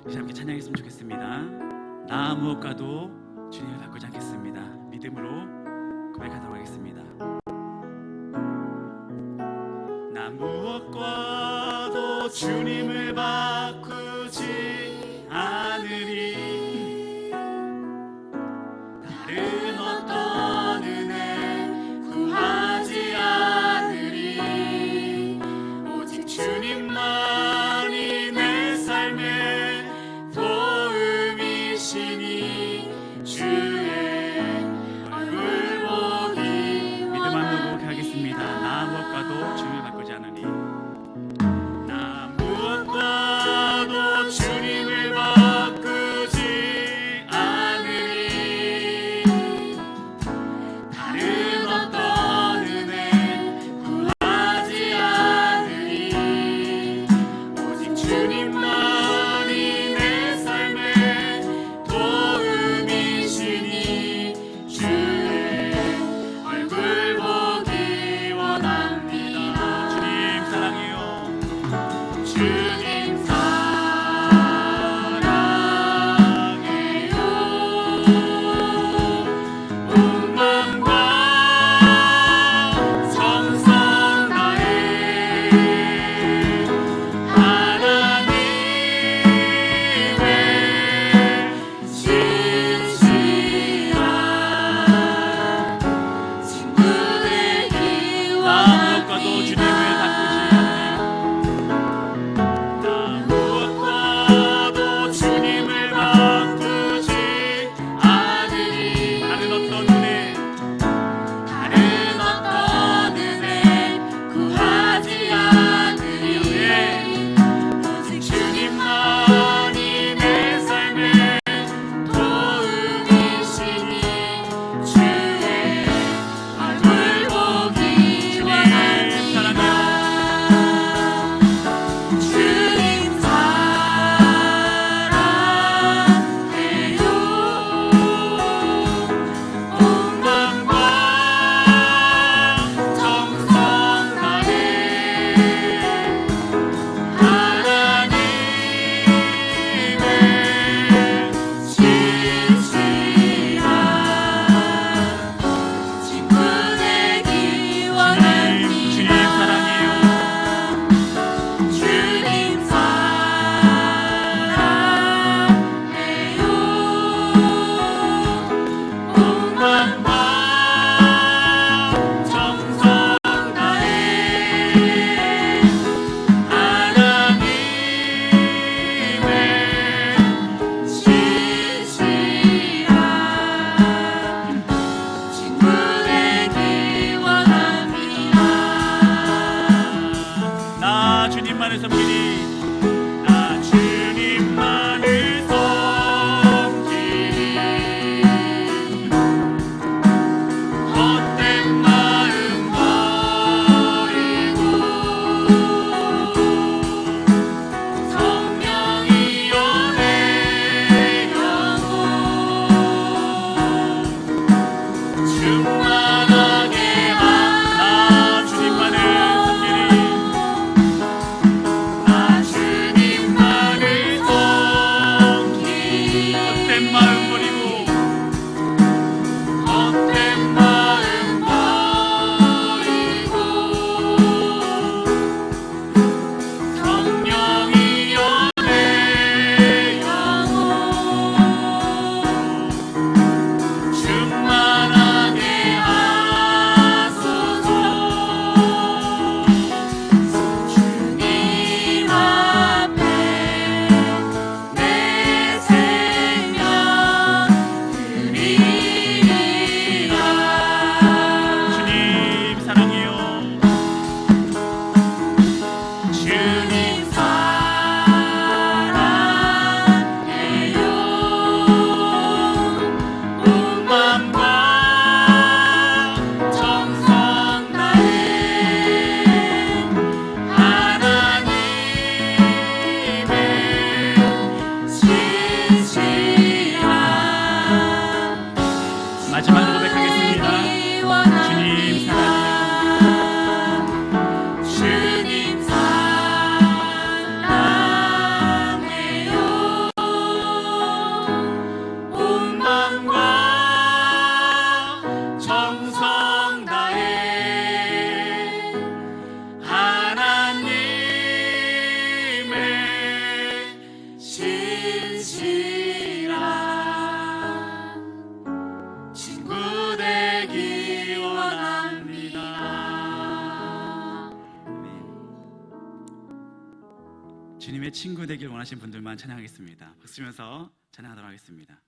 이제 함께 찬양했으면 좋겠습니다. 나 무엇과도 주님을 바꾸지 않겠습니다. 믿음으로 고백하도록 하겠습니다. 나 무엇과도 주님을 바꾸지 않으리. 다른 어떤 은혜 구하지 않으리. 오직 주님만이 내 삶의 도움이시니 주의 얼굴 보기. 믿음만으로 고백하겠습니다. 나 무엇과도 주님을 바꾸지 않으리. 나 무엇과도 주님을 바꾸지 않으리. 다른 어떤 은혜 구하지 않으리. 오직 주님만이 내 삶의 도움이시니 주의 얼굴 보기 원합니다. 주님 사랑해요. 주님 사랑해요. 온 마음과 정성 다해 하나님의 진실한 친구 되기 원합니다. 무엇과도 주님을 무엇과도 주님을 바꾸지 않으리. 다른 어떤 은혜 구하지 않으리. 오직 주님만이 내 삶의 도움이시니 주의 얼굴 보기 원합니다. 주님 사랑해요. 온 마음과 정성 다해 하나님의 진실한 친구 되기 원합니다. 주님 사랑해요. 주님 사랑해요. 온 마음과 정성 다해 하나님의 진실한 친구 되기 원합니다. 나 주님만을 섬기리. 나 주님만을 섬기리. 헛된 마음 버리고 성령이여 내 영혼 충만하게 나 주님만을 섬기리. 나 주님만을 주님의 친구 되길 원하시는 분들만 찬양하겠습니다. 박수 치면서 찬양하도록 하겠습니다.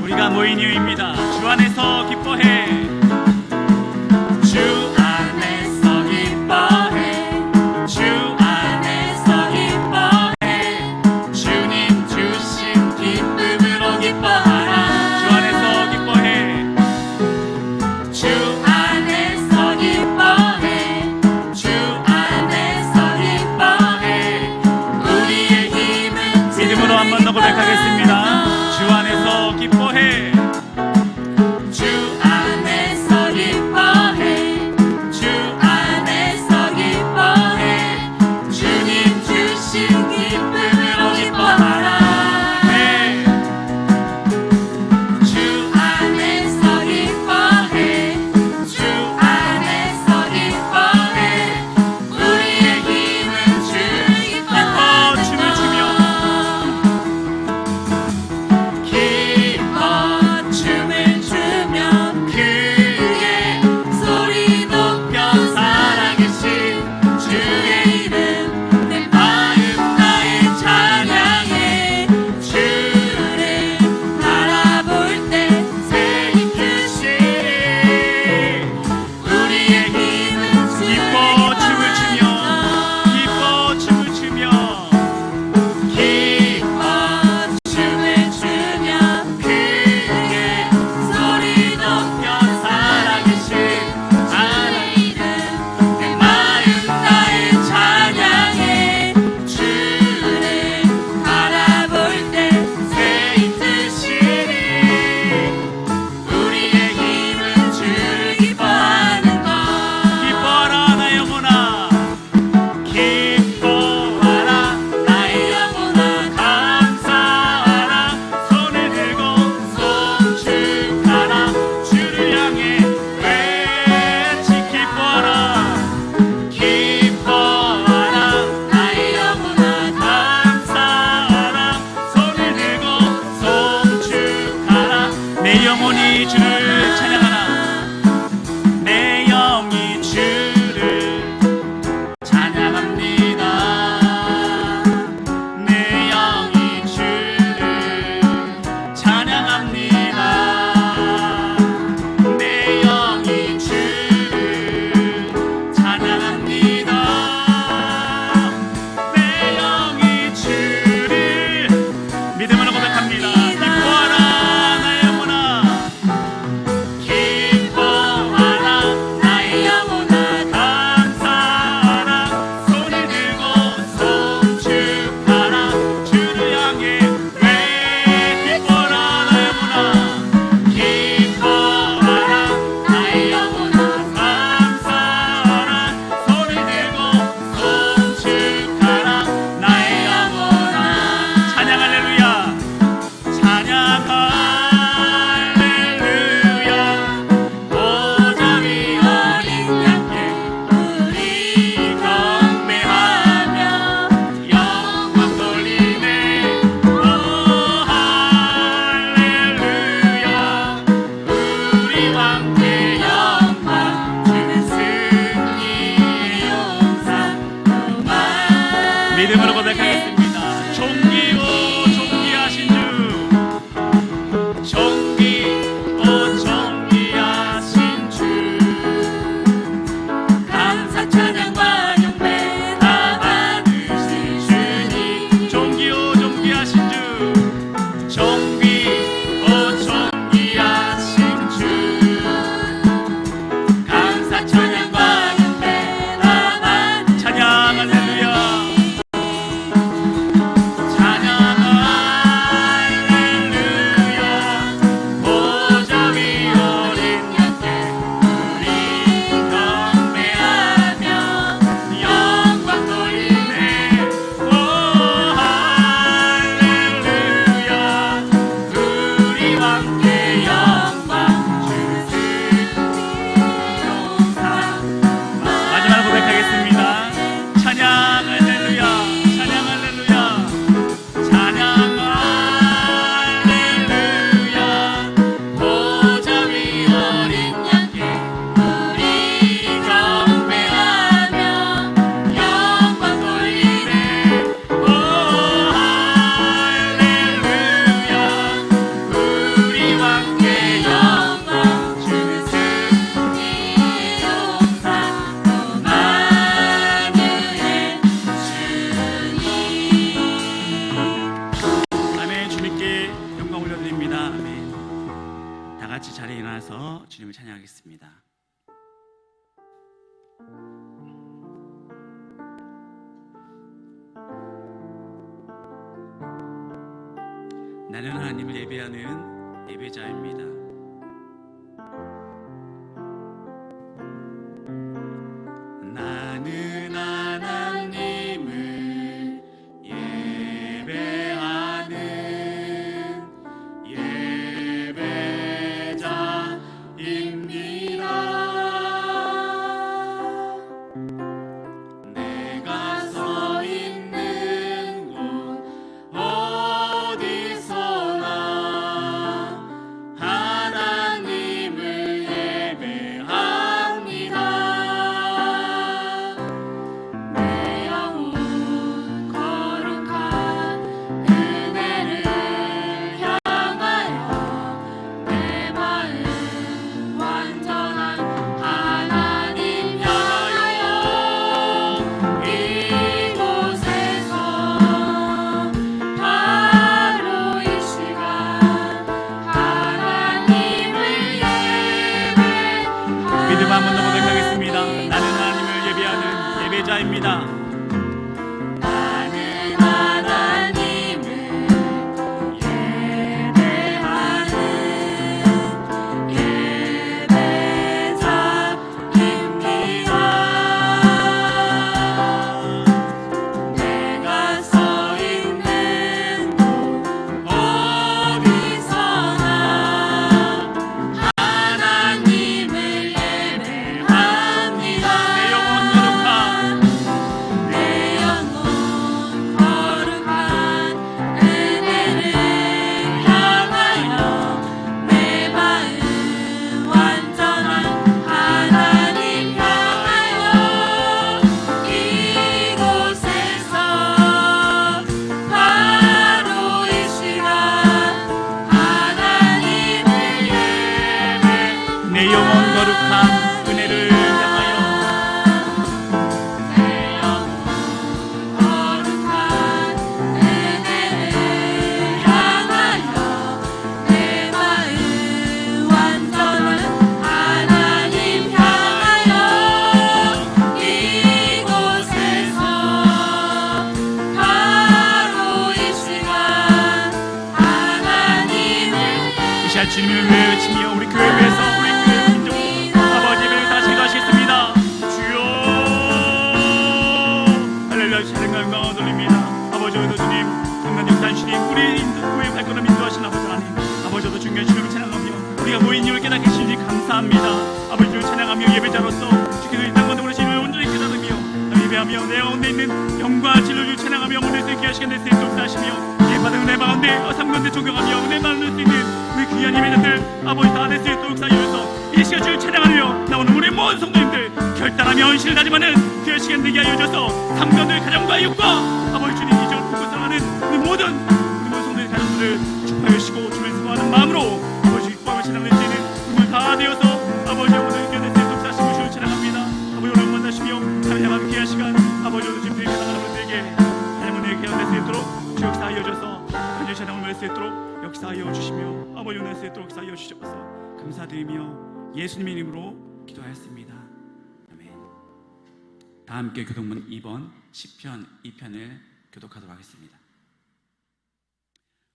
우리가 모인 이유입니다. 주 안에서 기뻐해. 주 안에서 기뻐해. 주 안에서 기뻐해. 주님 주신 기쁨으로 기뻐하라. 주 안에서 기뻐해. 주 안에서 기뻐해. 주 안에서 기뻐해. 우리의 힘은 믿음으로 한 번 더 고백하겠습니다. 주 안에서 기뻐해. 주 안에서 같이 자리에 일어나서 주님을 찬양하겠습니다. 나는 하나님을 예배하는 예배자입니다. 나는 하나님을 예배하는 예배자입니다. 내가 서 있는 곳 어디서나 하나님을 예배합니다. 내 영혼 거룩한 은혜를 향하여 내 마음 완전한 하나님 향하여 이곳에서 바로 이 시간 하나님을 예배합니다. 믿음 한번 더 고백하겠습니다. 나는 하나님을 예배하는 예배자입니다. 나는 하나님을 예배하는 예배자입니다. 내가 서 있는 곳 어디서나 하나님을 예배합니다. 내 영혼 거룩한 은혜를 향하여 내 마음 완전한 하나님 향하여 이곳에서 바로 이 시간 하나님을 예배 내 영혼 거룩한 은혜를 향하여 내 영혼 거룩한 은혜를 향하여 내 마음 완전한 하나님 향하여 이곳에서 바로 이 시간 하나님을 이 시간 주님을 외치며 우리 교회 위해서 우리 교회 민족 아버지 예배를 다시 기도하시겠습니다. 주여 할렐루야 찬양과 영광 돌립니다. 아버지 오늘도 주님 강단 역사한 주님 우리 교회 발걸음 인도하신 아버지 하나님 아버지도 중요한 주님을 찬양하며 우리가 모인 이유를 깨닫게 해주시니 감사합니다. 아버지 주를 찬양하며 예배자로서 주께서 이 땅과 우리 주님을 온전히 깨닫으며 예배하며 내 가운데 있는 영과 진리를 찬양하며 오늘도 귀한 시간 낼수 있도록 하시며 예받은 은혜 가운데 삼가운데 존경하며 은혜 받을 수 있는 우리 귀한 예배자들 아버지 다 낼 수 있도록 사유해서 이 시간 주를 찬양하며 나오는 우리 모든 성도님들 결단하며 헌신을 다짐하는 귀한 시간 되게 하여 주셔서 삼가운데 가정과 이웃과 아버지 주님 이적을 품고 살아가는 우리 모든 성도의 가정들을 축복하여 주시고 주를 수고하는 마음으로 아버지 기뻐하며 찬양할 수 있는 우리 다 되어서 아버지 오늘 귀한 낼수 있도록 사시고 주를 찬양합니다. 아버지 오늘 만나시며 하나님 앞에 귀한 시간 아버지 오늘 지금 나가는 분들에게 하나님 오늘 귀한 낼수 있도록 주 역사하여 주셔서 간절히 찬양을 낼 수 있도록 역사하여 주시며 아버지 오늘 낼 수 있도록 역사하여 주셔서 감사드리며 예수님의 이름으로 기도하였습니다. 아멘. 다 함께 교독문 2번 시편 2편을 교독하도록 하겠습니다.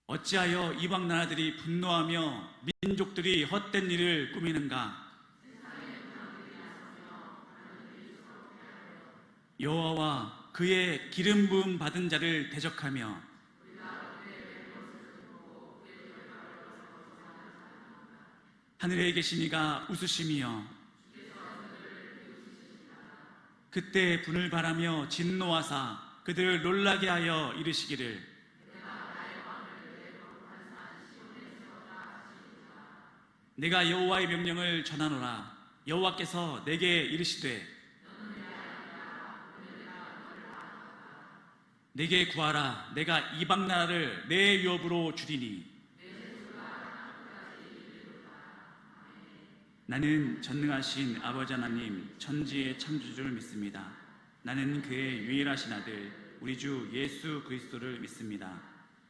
어찌하여 이방 나라들이 분노하며 민족들이 헛된 일을 꾸미는가? 여호와와 그의 기름 부음 받은 자를 대적하며 하늘에 계신 이가 웃으시며 그때 분을 바라며 진노하사 그들을 놀라게 하여 이르시기를 내가 여호와의 명령을 전하노라. 여호와께서 내게 이르시되 내게 구하라. 내가 이방 나라를 내 유업으로 주리니 나는 전능하신 아버지 하나님 천지의 창조주를 믿습니다. 나는 그의 유일하신 아들 우리 주 예수 그리스도를 믿습니다.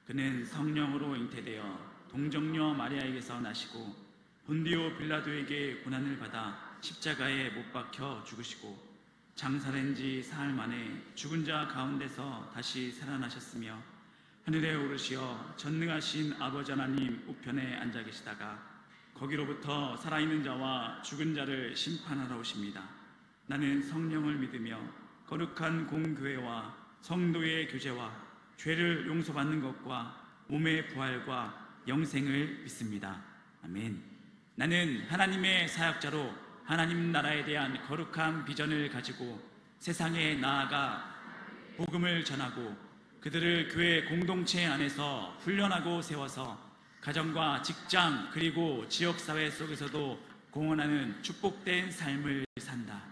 그는 성령으로 잉태되어 동정녀 마리아에게서 나시고 본디오 빌라도에게 고난을 받아 십자가에 못 박혀 죽으시고 장사된 지 사흘 만에 죽은 자 가운데서 다시 살아나셨으며 하늘에 오르시어 전능하신 아버지 하나님 우편에 앉아 계시다가 거기로부터 살아있는 자와 죽은 자를 심판하러 오십니다. 나는 성령을 믿으며 거룩한 공교회와 성도의 교제와 죄를 용서받는 것과 몸의 부활과 영생을 믿습니다. 아멘. 나는 하나님의 사역자로 하나님 나라에 대한 거룩한 비전을 가지고 세상에 나아가 복음을 전하고 그들을 교회 공동체 안에서 훈련하고 세워서 가정과 직장 그리고 지역사회 속에서도 공헌하는 축복된 삶을 산다.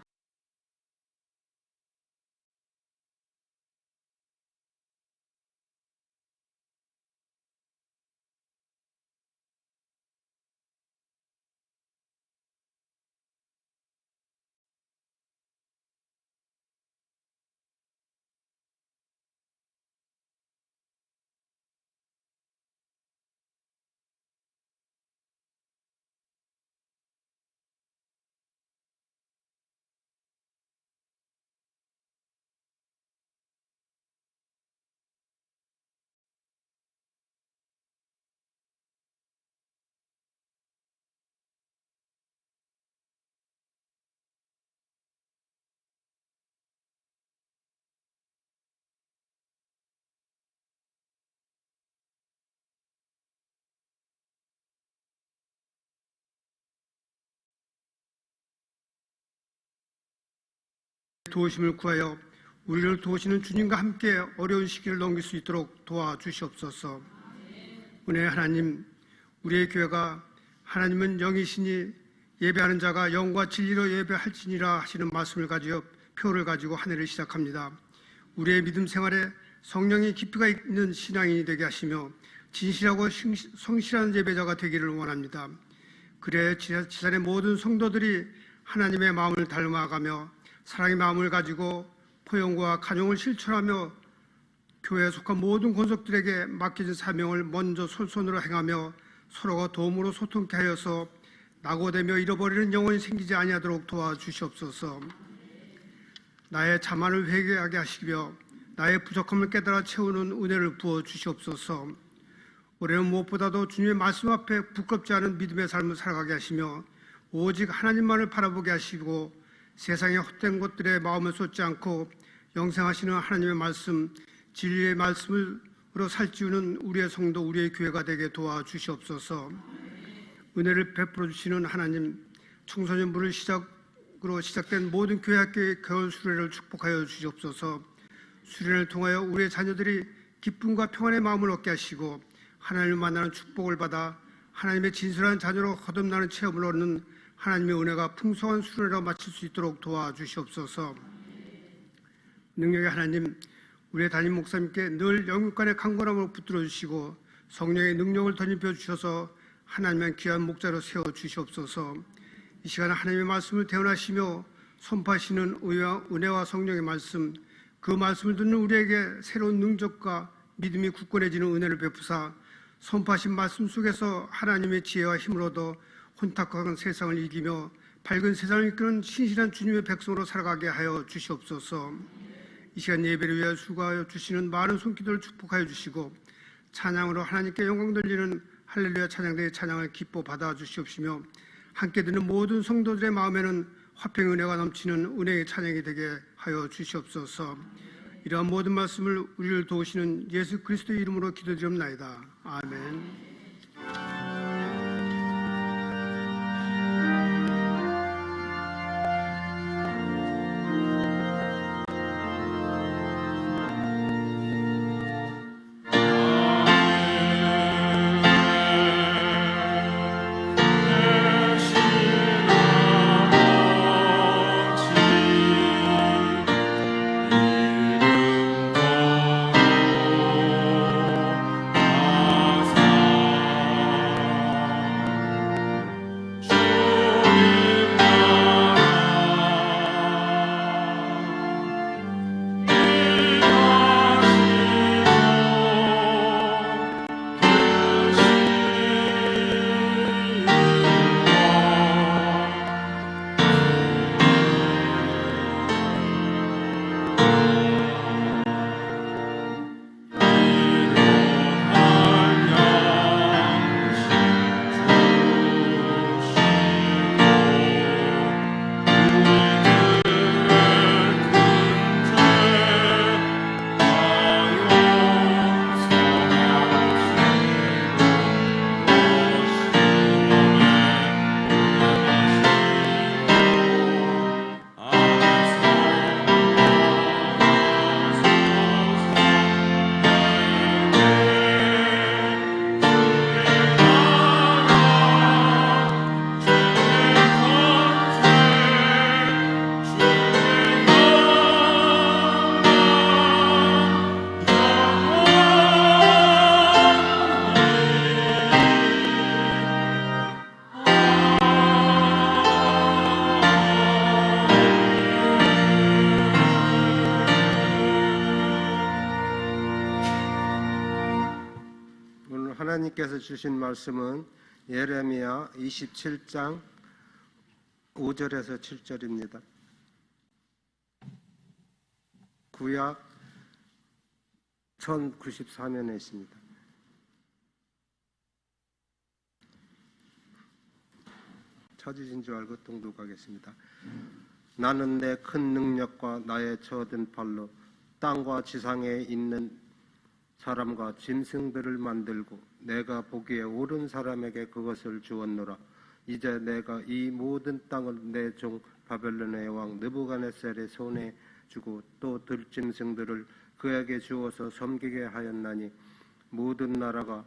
도우심을 구하여 우리를 도우시는 주님과 함께 어려운 시기를 넘길 수 있도록 도와주시옵소서. 은혜의 하나님, 우리의 교회가 하나님은 영이시니 예배하는 자가 영과 진리로 예배할지니라 하시는 말씀을 가지고 표를 가지고 한 해를 시작합니다. 우리의 믿음 생활에 성령의 깊이가 있는 신앙인이 되게 하시며 진실하고 성실한 예배자가 되기를 원합니다. 그래 지산의 모든 성도들이 하나님의 마음을 닮아가며 사랑의 마음을 가지고 포용과 간용을 실천하며 교회에 속한 모든 권속들에게 맡겨진 사명을 먼저 솔선으로 행하며 서로가 도움으로 소통케 하여서 낙오되며 잃어버리는 영혼이 생기지 아니하도록 도와주시옵소서. 나의 자만을 회개하게 하시며 나의 부족함을 깨달아 채우는 은혜를 부어주시옵소서. 올해는 무엇보다도 주님의 말씀 앞에 부끄럽지 않은 믿음의 삶을 살아가게 하시며 오직 하나님만을 바라보게 하시고 세상의 헛된 것들에 마음을 쏟지 않고 영생하시는 하나님의 말씀, 진리의 말씀으로 살찌우는 우리의 성도, 우리의 교회가 되게 도와주시옵소서. 은혜를 베풀어 주시는 하나님, 청소년부를 시작으로 시작된 모든 교회 학교의 겨울 수련을 축복하여 주시옵소서. 수련을 통하여 우리의 자녀들이 기쁨과 평안의 마음을 얻게 하시고 하나님을 만나는 축복을 받아 하나님의 진솔한 자녀로 거듭나는 체험을 얻는 하나님의 은혜가 풍성한 수련으로 마칠 수 있도록 도와주시옵소서. 능력의 하나님, 우리의 담임 목사님께 늘 영육간의 강건함을 붙들어 주시고 성령의 능력을 덧입혀 주셔서 하나님의 귀한 목자로 세워 주시옵소서. 이 시간에 하나님의 말씀을 대언하시며 선포하시는 은혜와 성령의 말씀, 그 말씀을 듣는 우리에게 새로운 능력과 믿음이 굳건해지는 은혜를 베푸사 선포하신 말씀 속에서 하나님의 지혜와 힘을 얻어 혼탁한 세상을 이기며 밝은 세상을 이끄는 신실한 주님의 백성으로 살아가게 하여 주시옵소서. 이 시간 예배를 위하여 수고하여 주시는 많은 손기도를 축복하여 주시고 찬양으로 하나님께 영광 돌리는 할렐루야 찬양대의 찬양을 기뻐 받아 주시옵시며 함께 듣는 모든 성도들의 마음에는 화평 은혜가 넘치는 은혜의 찬양이 되게 하여 주시옵소서. 이러한 모든 말씀을 우리를 도우시는 예수 그리스도의 이름으로 기도드립나이다. 아멘. 사 하나님께서 주신 말씀은 예레미야 27장 5절에서 7절입니다. 구약 1094면에 있습니다. 찾으신 줄 알고 통독하겠습니다. 나는 내 큰 능력과 나의 저어든 팔로 땅과 지상에 있는 사람과 짐승들을 만들고 내가 보기에 옳은 사람에게 그것을 주었노라. 이제 내가 이 모든 땅을 내 종 바벨론의 왕 느부갓네살의 손에 주고 또 들짐승들을 그에게 주어서 섬기게 하였나니 모든 나라가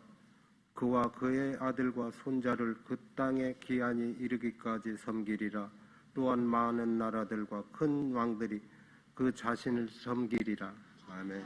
그와 그의 아들과 손자를 그 땅에 기한이 이르기까지 섬기리라. 또한 많은 나라들과 큰 왕들이 그 자신을 섬기리라. 아멘.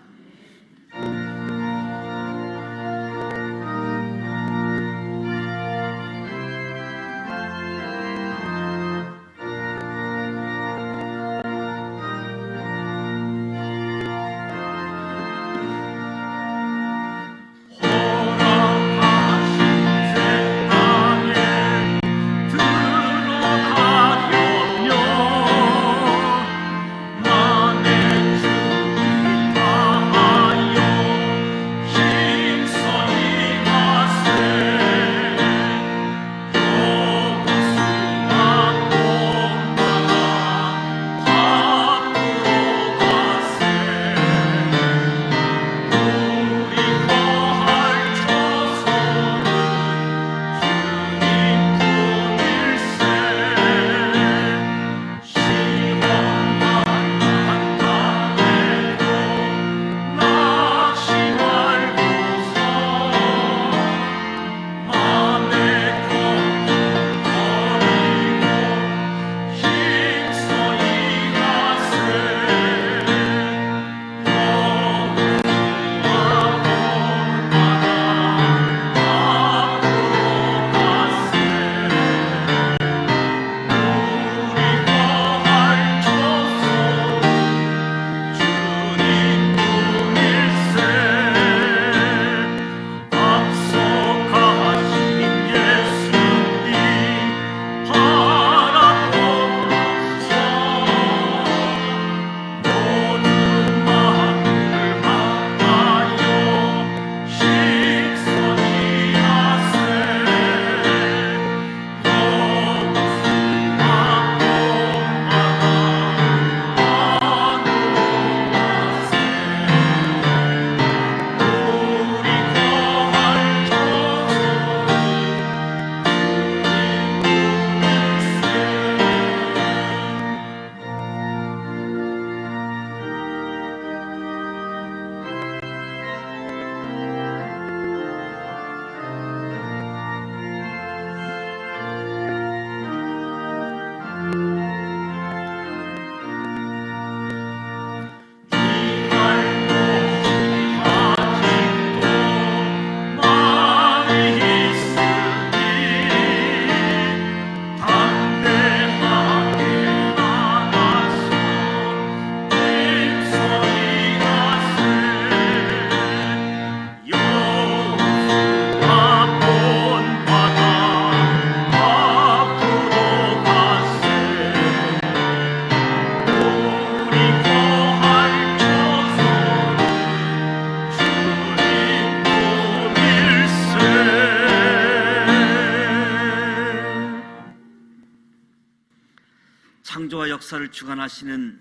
창조와 역사를 주관하시는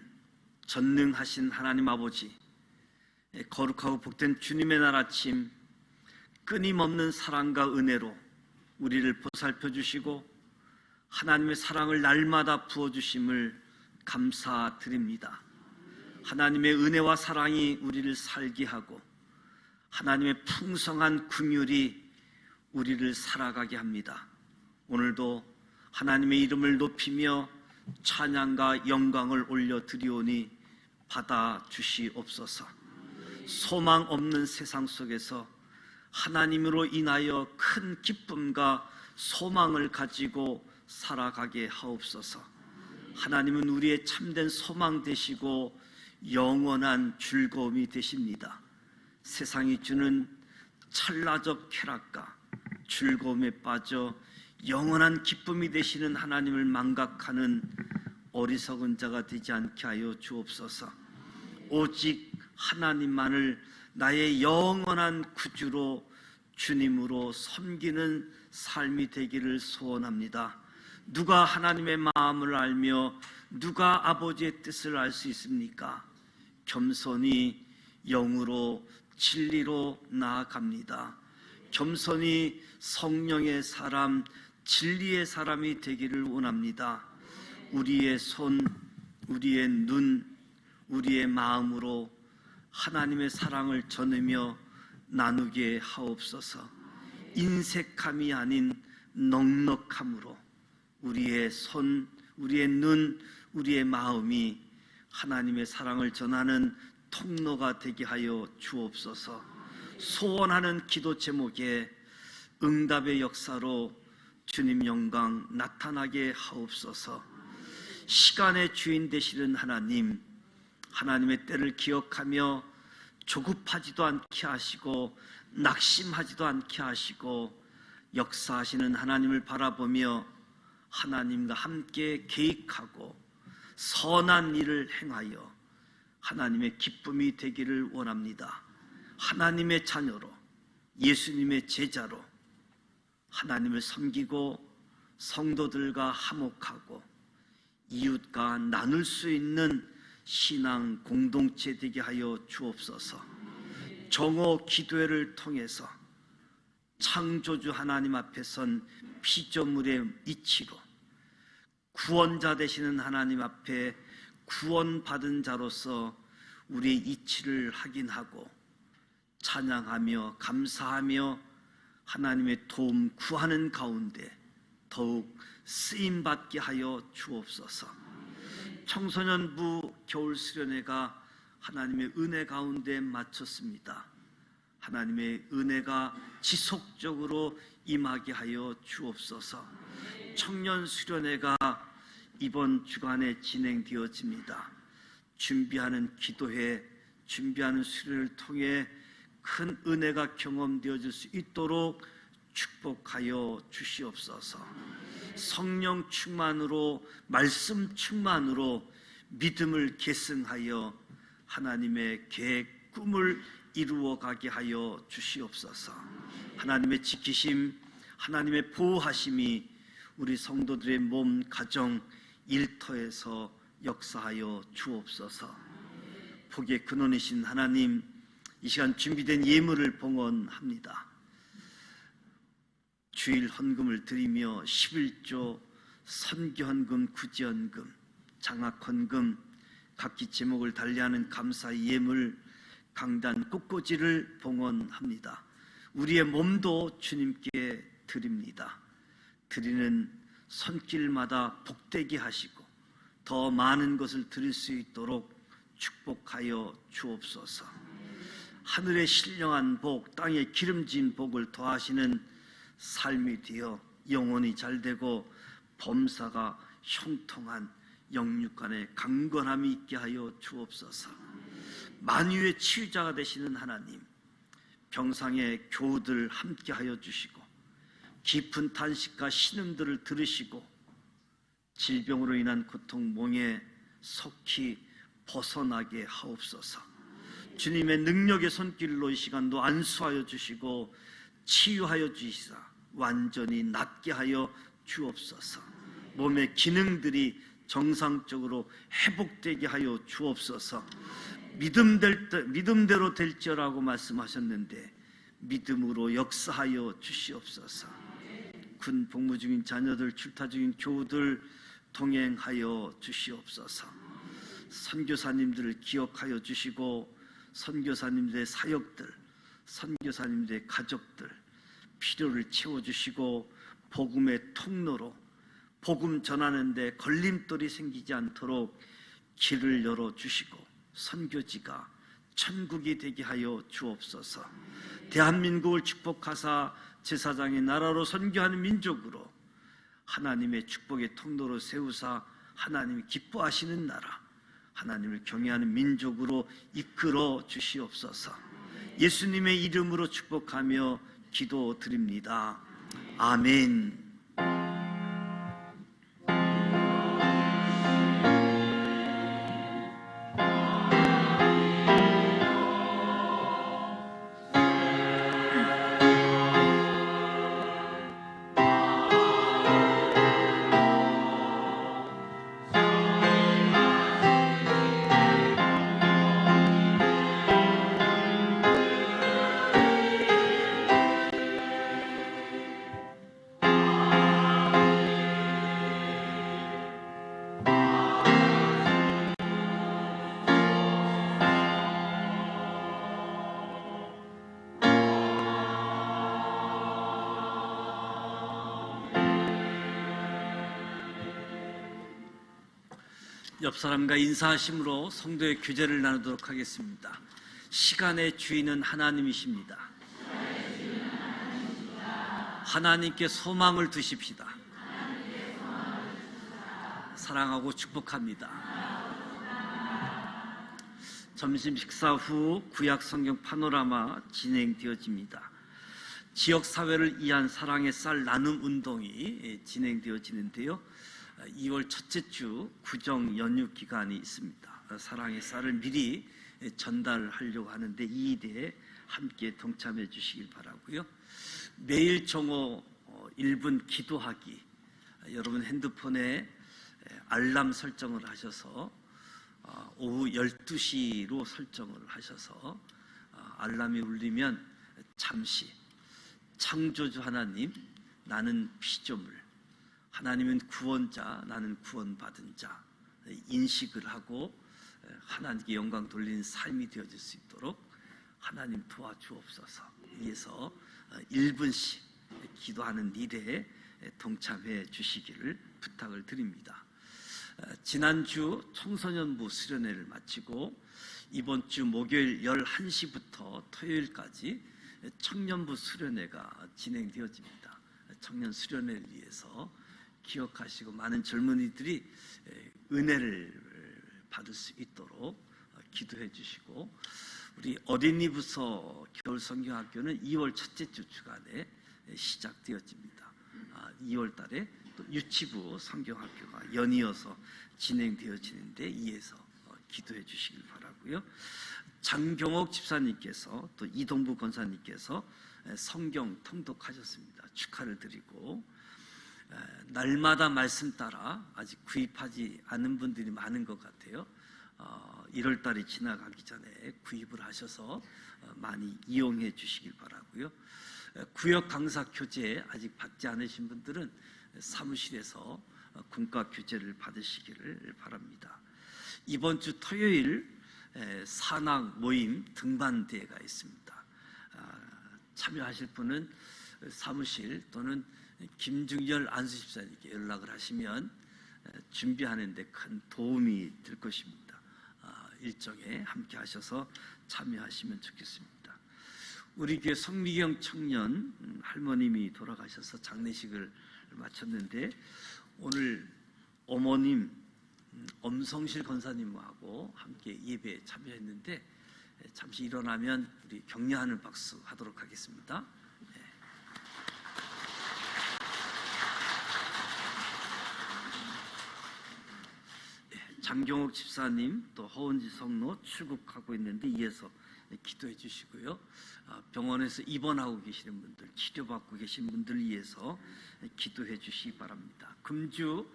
전능하신 하나님 아버지, 거룩하고 복된 주님의 날 아침, 끊임없는 사랑과 은혜로 우리를 보살펴 주시고 하나님의 사랑을 날마다 부어주심을 감사드립니다. 하나님의 은혜와 사랑이 우리를 살게 하고 하나님의 풍성한 긍휼이 우리를 살아가게 합니다. 오늘도 하나님의 이름을 높이며 찬양과 영광을 올려드리오니 받아주시옵소서. 소망 없는 세상 속에서 하나님으로 인하여 큰 기쁨과 소망을 가지고 살아가게 하옵소서. 하나님은 우리의 참된 소망 되시고 영원한 즐거움이 되십니다. 세상이 주는 찰나적 쾌락과 즐거움에 빠져 영원한 기쁨이 되시는 하나님을 망각하는 어리석은 자가 되지 않게 하여 주옵소서. 오직 하나님만을 나의 영원한 구주로 주님으로 섬기는 삶이 되기를 소원합니다. 누가 하나님의 마음을 알며 누가 아버지의 뜻을 알 수 있습니까? 겸손히 영으로 진리로 나아갑니다. 겸손히 성령의 사람, 진리의 사람이 되기를 원합니다. 우리의 손, 우리의 눈, 우리의 마음으로 하나님의 사랑을 전하며 나누게 하옵소서. 인색함이 아닌 넉넉함으로 우리의 손, 우리의 눈, 우리의 마음이 하나님의 사랑을 전하는 통로가 되게 하여 주옵소서. 소원하는 기도 제목에 응답의 역사로 주님 영광 나타나게 하옵소서. 시간의 주인 되시는 하나님, 하나님의 때를 기억하며 조급하지도 않게 하시고 낙심하지도 않게 하시고 역사하시는 하나님을 바라보며 하나님과 함께 계획하고 선한 일을 행하여 하나님의 기쁨이 되기를 원합니다. 하나님의 자녀로, 예수님의 제자로 하나님을 섬기고 성도들과 화목하고 이웃과 나눌 수 있는 신앙 공동체 되게 하여 주옵소서. 정오 기도회를 통해서 창조주 하나님 앞에 선 피조물의 이치로 구원자 되시는 하나님 앞에 구원받은 자로서 우리의 이치를 확인하고 찬양하며 감사하며 하나님의 도움 구하는 가운데 더욱 쓰임받게 하여 주옵소서. 청소년부 겨울 수련회가 하나님의 은혜 가운데 마쳤습니다. 하나님의 은혜가 지속적으로 임하게 하여 주옵소서. 청년 수련회가 이번 주간에 진행되어집니다. 준비하는 기도회, 준비하는 수련을 통해 큰 은혜가 경험되어질 수 있도록 축복하여 주시옵소서. 성령 충만으로, 말씀 충만으로 믿음을 계승하여 하나님의 계획, 꿈을 이루어가게 하여 주시옵소서. 하나님의 지키심, 하나님의 보호하심이 우리 성도들의 몸, 가정, 일터에서 역사하여 주옵소서. 복의 근원이신 하나님, 이 시간 준비된 예물을 봉헌합니다. 주일 헌금을 드리며 11조, 선교헌금, 구제헌금, 장학헌금, 각기 제목을 달리하는 감사의 예물, 강단 꽃꽂이를 봉헌합니다. 우리의 몸도 주님께 드립니다. 드리는 손길마다 복되게 하시고 더 많은 것을 드릴 수 있도록 축복하여 주옵소서. 하늘의 신령한 복, 땅의 기름진 복을 더하시는 삶이 되어 영혼이 잘되고 범사가 형통한 영육간의 강건함이 있게 하여 주옵소서. 만유의 치유자가 되시는 하나님, 병상의 교우들 함께 하여 주시고 깊은 탄식과 신음들을 들으시고 질병으로 인한 고통 몽에 속히 벗어나게 하옵소서. 주님의 능력의 손길로 이 시간도 안수하여 주시고 치유하여 주시사 완전히 낫게 하여 주옵소서. 몸의 기능들이 정상적으로 회복되게 하여 주옵소서. 믿음대로 될지라고 말씀하셨는데 믿음으로 역사하여 주시옵소서. 군 복무 중인 자녀들, 출타 중인 교우들 동행하여 주시옵소서. 선교사님들을 기억하여 주시고 선교사님들의 사역들, 선교사님들의 가족들 필요를 채워주시고 복음의 통로로 복음 전하는데 걸림돌이 생기지 않도록 길을 열어주시고 선교지가 천국이 되게 하여 주옵소서. 대한민국을 축복하사 제사장의 나라로 선교하는 민족으로 하나님의 축복의 통로로 세우사 하나님이 기뻐하시는 나라, 하나님을 경외하는 민족으로 이끌어 주시옵소서. 예수님의 이름으로 축복하며 기도드립니다. 아멘. 옆 사람과 인사하심으로 성도의 교제를 나누도록 하겠습니다. 시간의 주인은 하나님이십니다. 하나님께 소망을 두십시다. 사랑하고 축복합니다. 점심 식사 후 구약 성경 파노라마 진행되어집니다. 지역 사회를 위한 사랑의 쌀 나눔 운동이 진행되어지는데요. 2월 첫째 주 구정 연휴 기간이 있습니다. 사랑의 쌀을 미리 전달하려고 하는데 이 일에 함께 동참해 주시길 바라고요. 매일 정오 1분 기도하기, 여러분 핸드폰에 알람 설정을 하셔서 오후 12시로 설정을 하셔서 알람이 울리면 잠시 창조주 하나님, 나는 피조물, 하나님은 구원자, 나는 구원받은 자 인식을 하고 하나님께 영광 돌리는 삶이 되어질 수 있도록 하나님 도와주옵소서. 위해서 1분씩 기도하는 일에 동참해 주시기를 부탁을 드립니다. 지난주 청소년부 수련회를 마치고 이번 주 목요일 11시부터 토요일까지 청년부 수련회가 진행되어집니다. 청년 수련회를 위해서 기억하시고 많은 젊은이들이 은혜를 받을 수 있도록 기도해 주시고, 우리 어린이부서 겨울 성경학교는 2월 첫째 주 주간에 시작되어집니다. 2월 달에 또 유치부 성경학교가 연이어서 진행되어지는데 이에서 기도해 주시길 바라고요. 장경옥 집사님께서 또 이동부 권사님께서 성경 통독하셨습니다. 축하를 드리고, 날마다 말씀 따라 아직 구입하지 않은 분들이 많은 것 같아요. 1월 달이 지나가기 전에 구입을 하셔서 많이 이용해 주시길 바라고요. 구역 강사 교재 아직 받지 않으신 분들은 사무실에서 군가 교재를 받으시기를 바랍니다. 이번 주 토요일 산악 모임 등반대회가 있습니다. 참여하실 분은 사무실 또는 김중열 안수집사님께 연락을 하시면 준비하는 데 큰 도움이 될 것입니다. 일정에 함께 하셔서 참여하시면 좋겠습니다. 우리 교회 성미경 청년 할머님이 돌아가셔서 장례식을 마쳤는데 오늘 어머님 엄성실 권사님하고 함께 예배에 참여했는데 잠시 일어나면 우리 격려하는 박수 하도록 하겠습니다. 장경옥 집사님 또 허은지 성로 출국하고 있는데 이에서 기도해 주시고요. 병원에서 입원하고 계시는 분들, 치료받고 계신 분들 위해서 기도해 주시기 바랍니다. 금주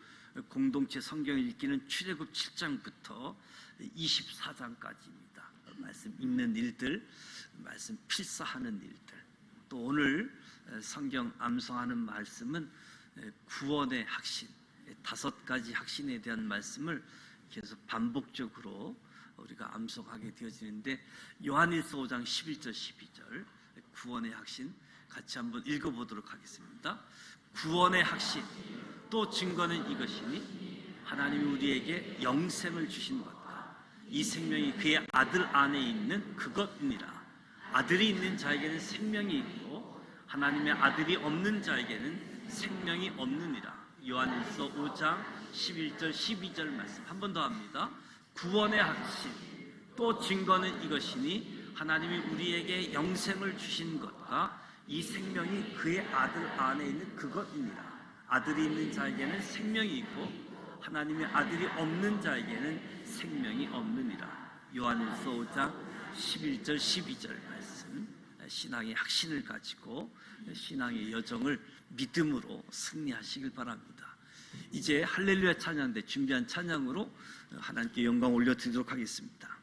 공동체 성경 읽기는 출애굽 7장부터 24장까지입니다. 말씀 읽는 일들, 말씀 필사하는 일들, 또 오늘 성경 암송하는 말씀은 구원의 확신, 5가지 확신에 대한 말씀을 계속 반복적으로 우리가 암송하게 되어지는데 요한일서 5장 11절 12절 구원의 확신 같이 한번 읽어보도록 하겠습니다. 구원의 확신 또 증거는 이것이니 하나님이 우리에게 영생을 주신 것과 이 생명이 그의 아들 안에 있는 그것이니라. 아들이 있는 자에게는 생명이 있고 하나님의 아들이 없는 자에게는 생명이 없느니라. 요한일서 5장 11절 12절 말씀 한 번 더 합니다. 구원의 확신 또 증거는 이것이니 하나님이 우리에게 영생을 주신 것과 이 생명이 그의 아들 안에 있는 그것입니다. 아들이 있는 자에게는 생명이 있고 하나님의 아들이 없는 자에게는 생명이 없느니라. 요한일서 5장 11절 12절 말씀, 신앙의 확신을 가지고 신앙의 여정을 믿음으로 승리하시길 바랍니다. 이제 할렐루야 찬양대 준비한 찬양으로 하나님께 영광 올려드리도록 하겠습니다.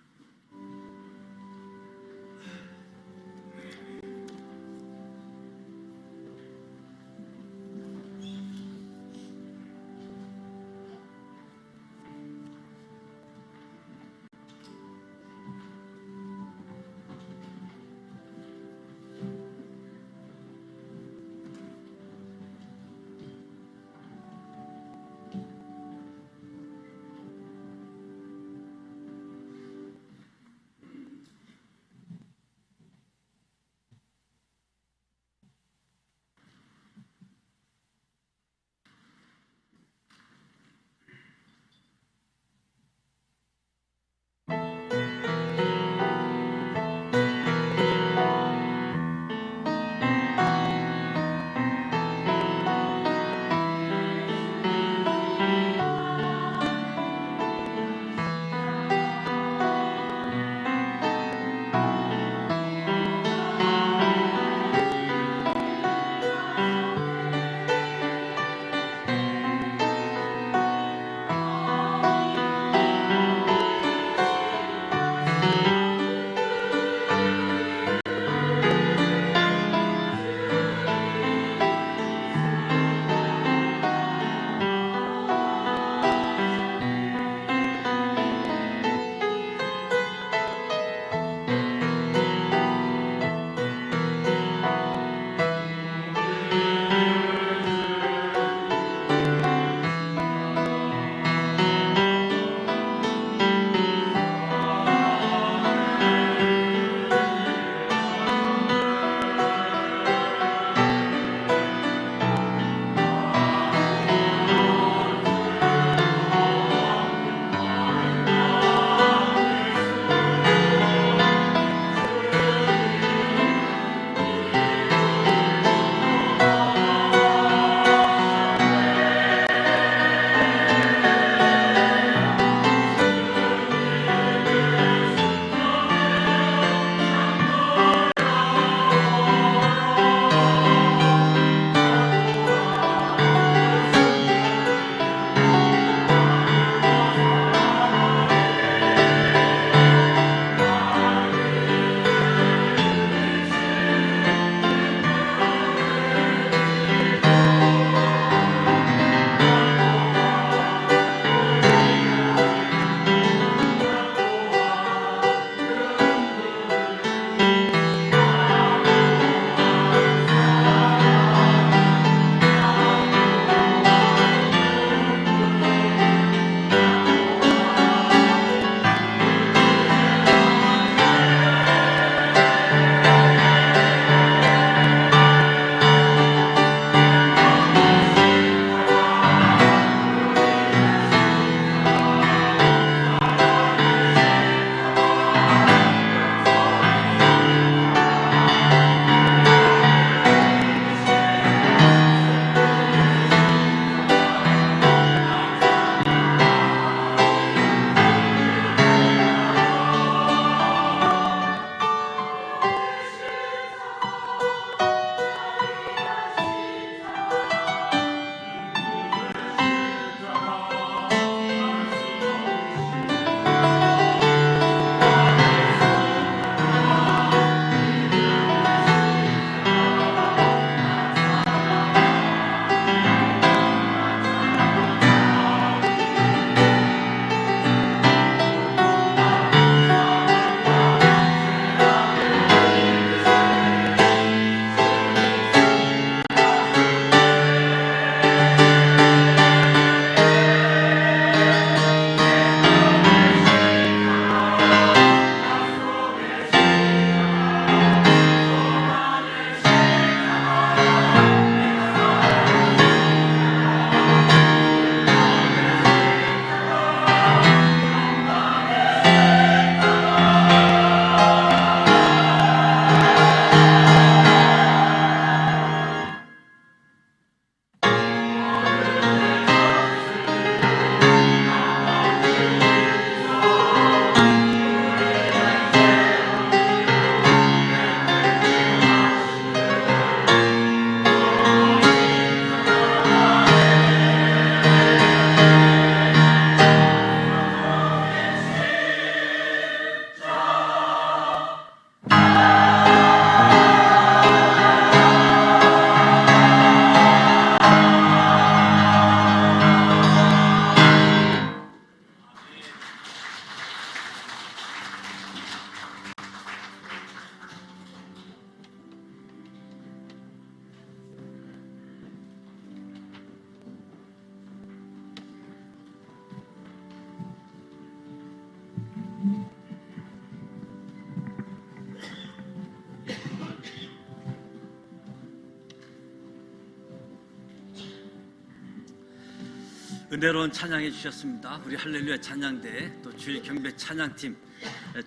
은혜로운 찬양해 주셨습니다. 우리 할렐루야 찬양대 또 주일 경배 찬양팀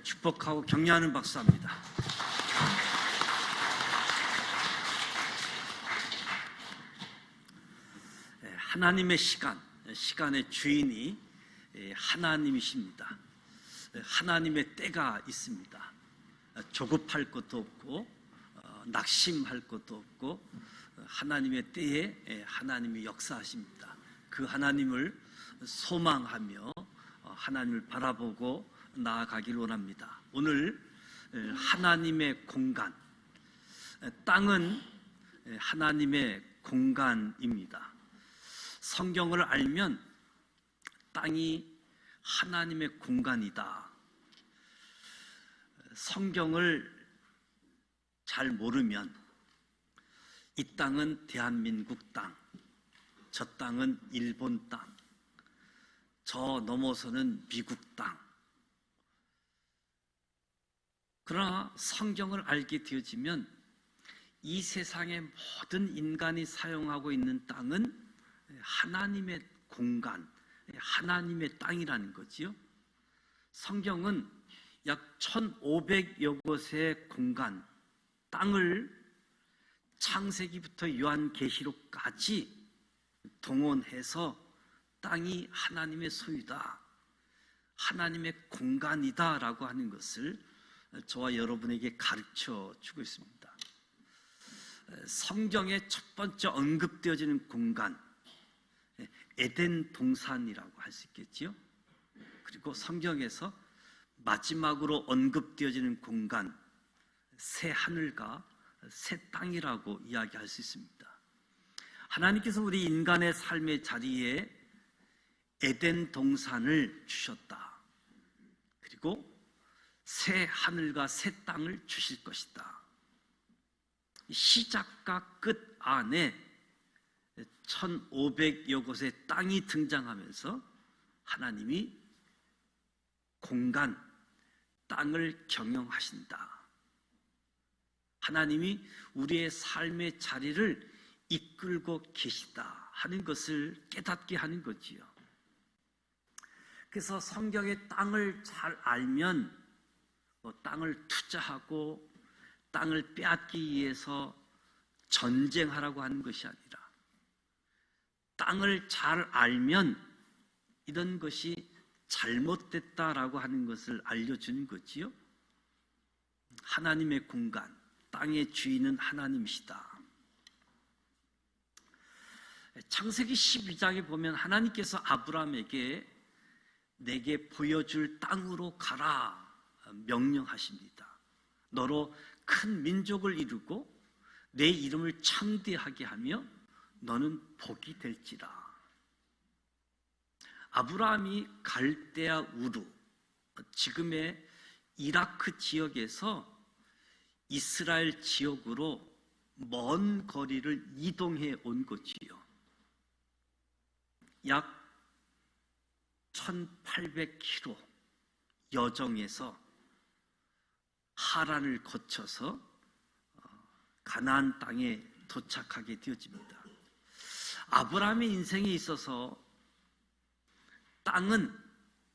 축복하고 격려하는 박수합니다. 하나님의 시간의 주인이 하나님이십니다. 하나님의 때가 있습니다. 조급할 것도 없고 낙심할 것도 없고 하나님의 때에 하나님이 역사하십니다. 그 하나님을 소망하며 하나님을 바라보고 나아가기를 원합니다. 오늘 하나님의 공간, 땅은 하나님의 공간입니다. 성경을 알면 땅이 하나님의 공간이다. 성경을 잘 모르면 이 땅은 대한민국 땅, 저 땅은 일본 땅, 저 넘어서는 미국 땅. 그러나 성경을 알게 되어지면 이 세상의 모든 인간이 사용하고 있는 땅은 하나님의 공간, 하나님의 땅이라는 거지요. 성경은 약 1500여 곳의 공간, 땅을 창세기부터 요한계시록까지 동원해서 땅이 하나님의 소유다, 하나님의 공간이다라고 하는 것을 저와 여러분에게 가르쳐 주고 있습니다. 성경의 첫 번째 언급되어지는 공간, 에덴 동산이라고 할 수 있겠지요. 그리고 성경에서 마지막으로 언급되어지는 공간, 새 하늘과 새 땅이라고 이야기할 수 있습니다. 하나님께서 우리 인간의 삶의 자리에 에덴 동산을 주셨다. 그리고 새 하늘과 새 땅을 주실 것이다. 시작과 끝 안에 1500여 곳의 땅이 등장하면서 하나님이 공간, 땅을 경영하신다. 하나님이 우리의 삶의 자리를 이끌고 계시다 하는 것을 깨닫게 하는 거지요. 그래서 성경의 땅을 잘 알면 땅을 투자하고 땅을 빼앗기 위해서 전쟁하라고 하는 것이 아니라 땅을 잘 알면 이런 것이 잘못됐다라고 하는 것을 알려주는 거지요. 하나님의 공간, 땅의 주인은 하나님이시다. 창세기 12장에 보면 하나님께서 아브라함에게 내게 보여줄 땅으로 가라 명령하십니다. 너로 큰 민족을 이루고 내 이름을 창대하게 하며 너는 복이 될지라. 아브라함이 갈대아 우르, 지금의 이라크 지역에서 이스라엘 지역으로 먼 거리를 이동해 온 거지요. 약 1800km 여정에서 하란을 거쳐서 가나안 땅에 도착하게 되어집니다. 아브라함의 인생에 있어서 땅은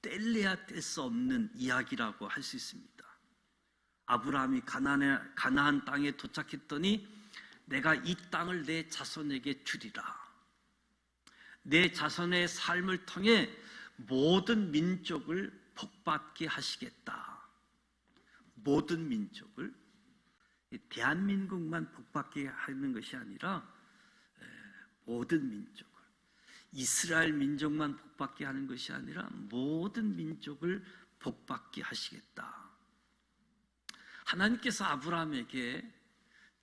뗄래야 뗄 수 없는 이야기라고 할 수 있습니다. 아브라함이 가나안 땅에 도착했더니 내가 이 땅을 내 자손에게 주리라. 내 자손의 삶을 통해 모든 민족을 복받게 하시겠다. 모든 민족을, 대한민국만 복받게 하는 것이 아니라 모든 민족을, 이스라엘 민족만 복받게 하는 것이 아니라 모든 민족을 복받게 하시겠다. 하나님께서 아브라함에게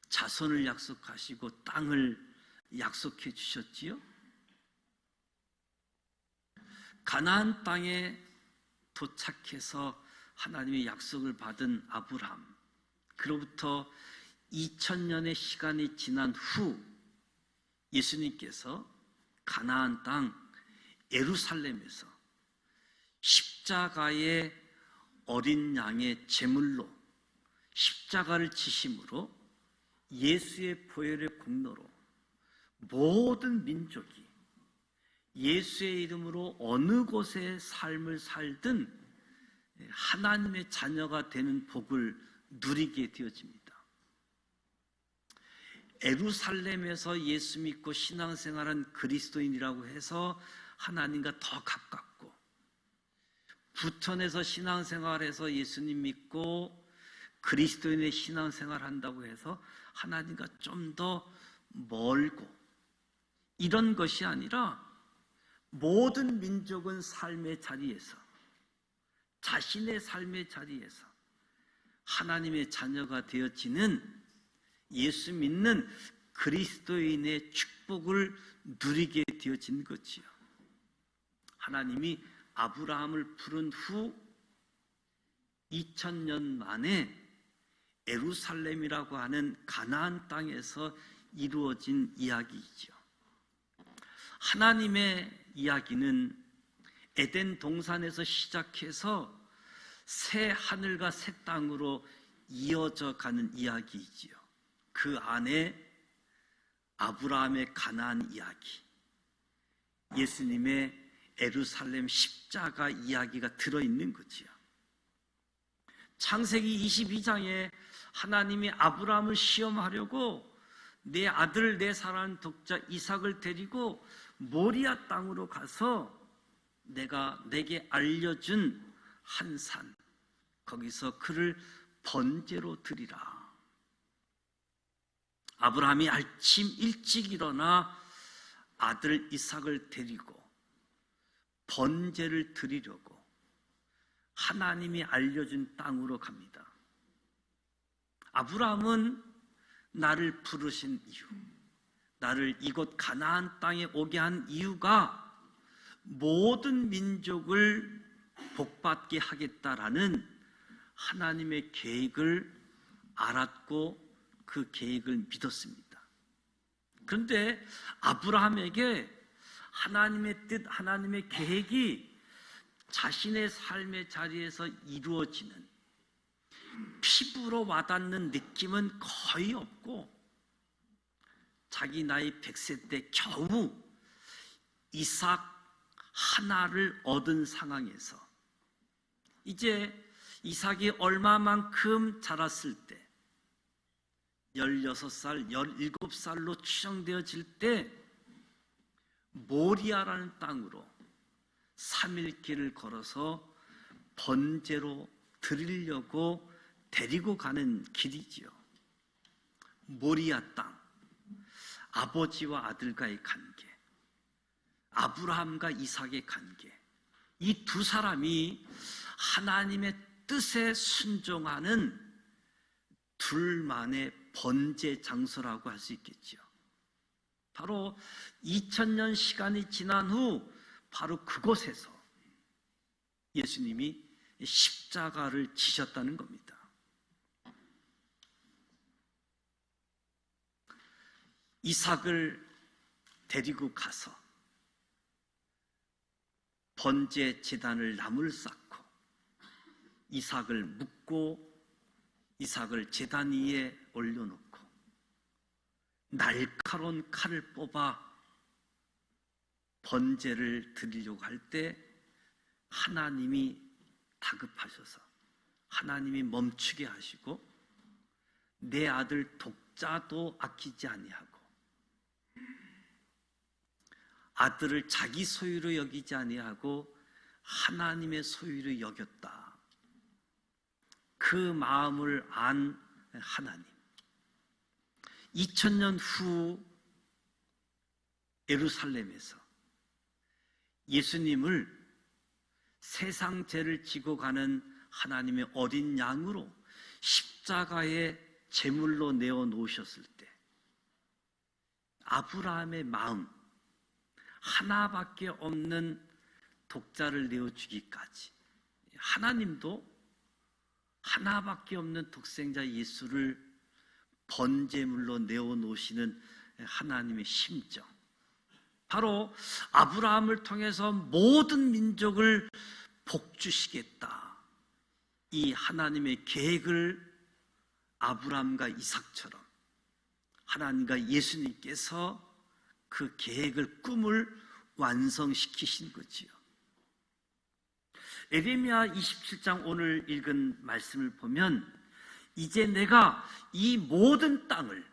자손을 약속하시고 땅을 약속해 주셨지요. 가나안 땅에 도착해서 하나님의 약속을 받은 아브라함, 그로부터 2000년의 시간이 지난 후 예수님께서 가나안 땅 예루살렘에서 십자가의 어린 양의 제물로 십자가를 지심으로 예수의 보혈의 공로로 모든 민족이 예수의 이름으로 어느 곳에 삶을 살든 하나님의 자녀가 되는 복을 누리게 되어집니다. 예루살렘에서 예수 믿고 신앙생활한 그리스도인이라고 해서 하나님과 더 가깝고, 부천에서 신앙생활해서 예수님 믿고 그리스도인의 신앙생활 한다고 해서 하나님과 좀 더 멀고, 이런 것이 아니라 모든 민족은 삶의 자리에서, 자신의 삶의 자리에서 하나님의 자녀가 되어지는 예수 믿는 그리스도인의 축복을 누리게 되어진 거지요. 하나님이 아브라함을 부른 후 2000년 만에 예루살렘이라고 하는 가나안 땅에서 이루어진 이야기이죠. 하나님의 이야기는 에덴 동산에서 시작해서 새 하늘과 새 땅으로 이어져 가는 이야기이지요. 그 안에 아브라함의 가나안 이야기, 예수님의 예루살렘 십자가 이야기가 들어있는 거지요. 창세기 22장에 하나님이 아브라함을 시험하려고 내 아들, 내 사랑하는 독자 이삭을 데리고 모리아 땅으로 가서 내가 내게 알려준 한 산, 거기서 그를 번제로 드리라. 아브라함이 아침 일찍 일어나 아들 이삭을 데리고 번제를 드리려고 하나님이 알려준 땅으로 갑니다. 아브라함은 나를 부르신 이유, 나를 이곳 가나안 땅에 오게 한 이유가 모든 민족을 복받게 하겠다라는 하나님의 계획을 알았고 그 계획을 믿었습니다. 그런데 아브라함에게 하나님의 뜻, 하나님의 계획이 자신의 삶의 자리에서 이루어지는, 피부로 와닿는 느낌은 거의 없고, 자기 나이 100세 때 겨우 이삭 하나를 얻은 상황에서 이제 이삭이 얼마만큼 자랐을 때, 16살, 17살로 추정되어질 때 모리아라는 땅으로 3일 길을 걸어서 번제로 드리려고 데리고 가는 길이지요. 모리아 땅, 아버지와 아들과의 관계, 아브라함과 이삭의 관계, 이 두 사람이 하나님의 뜻에 순종하는 둘만의 번제 장소라고 할 수 있겠죠. 바로 2000년 시간이 지난 후 바로 그곳에서 예수님이 십자가를 지셨다는 겁니다. 이삭을 데리고 가서 번제 제단을 나무를 쌓고 이삭을 묶고 이삭을 제단 위에 올려놓고 날카로운 칼을 뽑아 번제를 드리려고 할 때 하나님이 다급하셔서 하나님이 멈추게 하시고 내 아들 독자도 아끼지 아니하고 아들을 자기 소유로 여기지 아니하고 하나님의 소유로 여겼다. 그 마음을 안 하나님. 2000년 후 예루살렘에서 예수님을 세상 죄를 지고 가는 하나님의 어린 양으로 십자가에 제물로 내어 놓으셨을 때 아브라함의 마음, 하나밖에 없는 독자를 내어주기까지 하나님도 하나밖에 없는 독생자 예수를 번제물로 내어놓으시는 하나님의 심정, 바로 아브라함을 통해서 모든 민족을 복주시겠다, 이 하나님의 계획을 아브라함과 이삭처럼 하나님과 예수님께서 그 계획을, 꿈을 완성시키신 거지요. 에레미야 27장 오늘 읽은 말씀을 보면 이제 내가 이 모든 땅을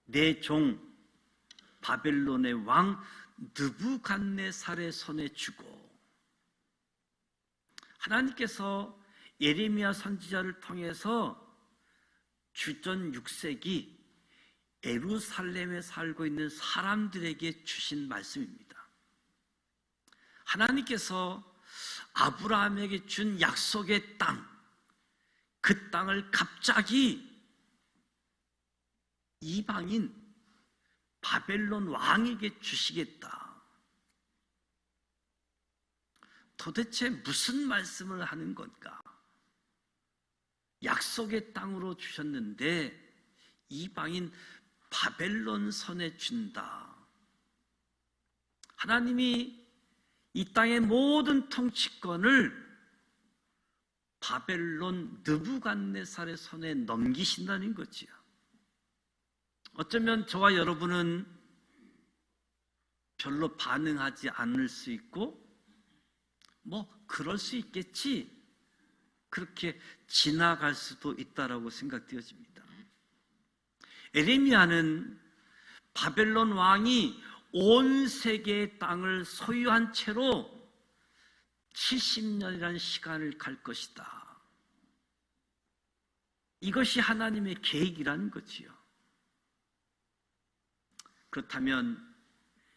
내 종 바벨론의 왕 느부갓네살의 손에 주고, 하나님께서 예레미야 선지자를 통해서 주전 6세기 예루살렘에 살고 있는 사람들에게 주신 말씀입니다. 하나님께서 아브라함에게 준 약속의 땅, 그 땅을 갑자기 이방인 바벨론 왕에게 주시겠다. 도대체 무슨 말씀을 하는 건가? 약속의 땅으로 주셨는데 이방인 바벨론 손에 준다. 하나님이 이 땅의 모든 통치권을 바벨론 느부갓네살의 손에 넘기신다는 거지요. 어쩌면 저와 여러분은 별로 반응하지 않을 수 있고, 그럴 수 있겠지, 그렇게 지나갈 수도 있다라고 생각되어집니다. 에레미야는 바벨론 왕이 온 세계의 땅을 소유한 채로 70년이라는 시간을 갈 것이다. 이것이 하나님의 계획이라는 거지요. 그렇다면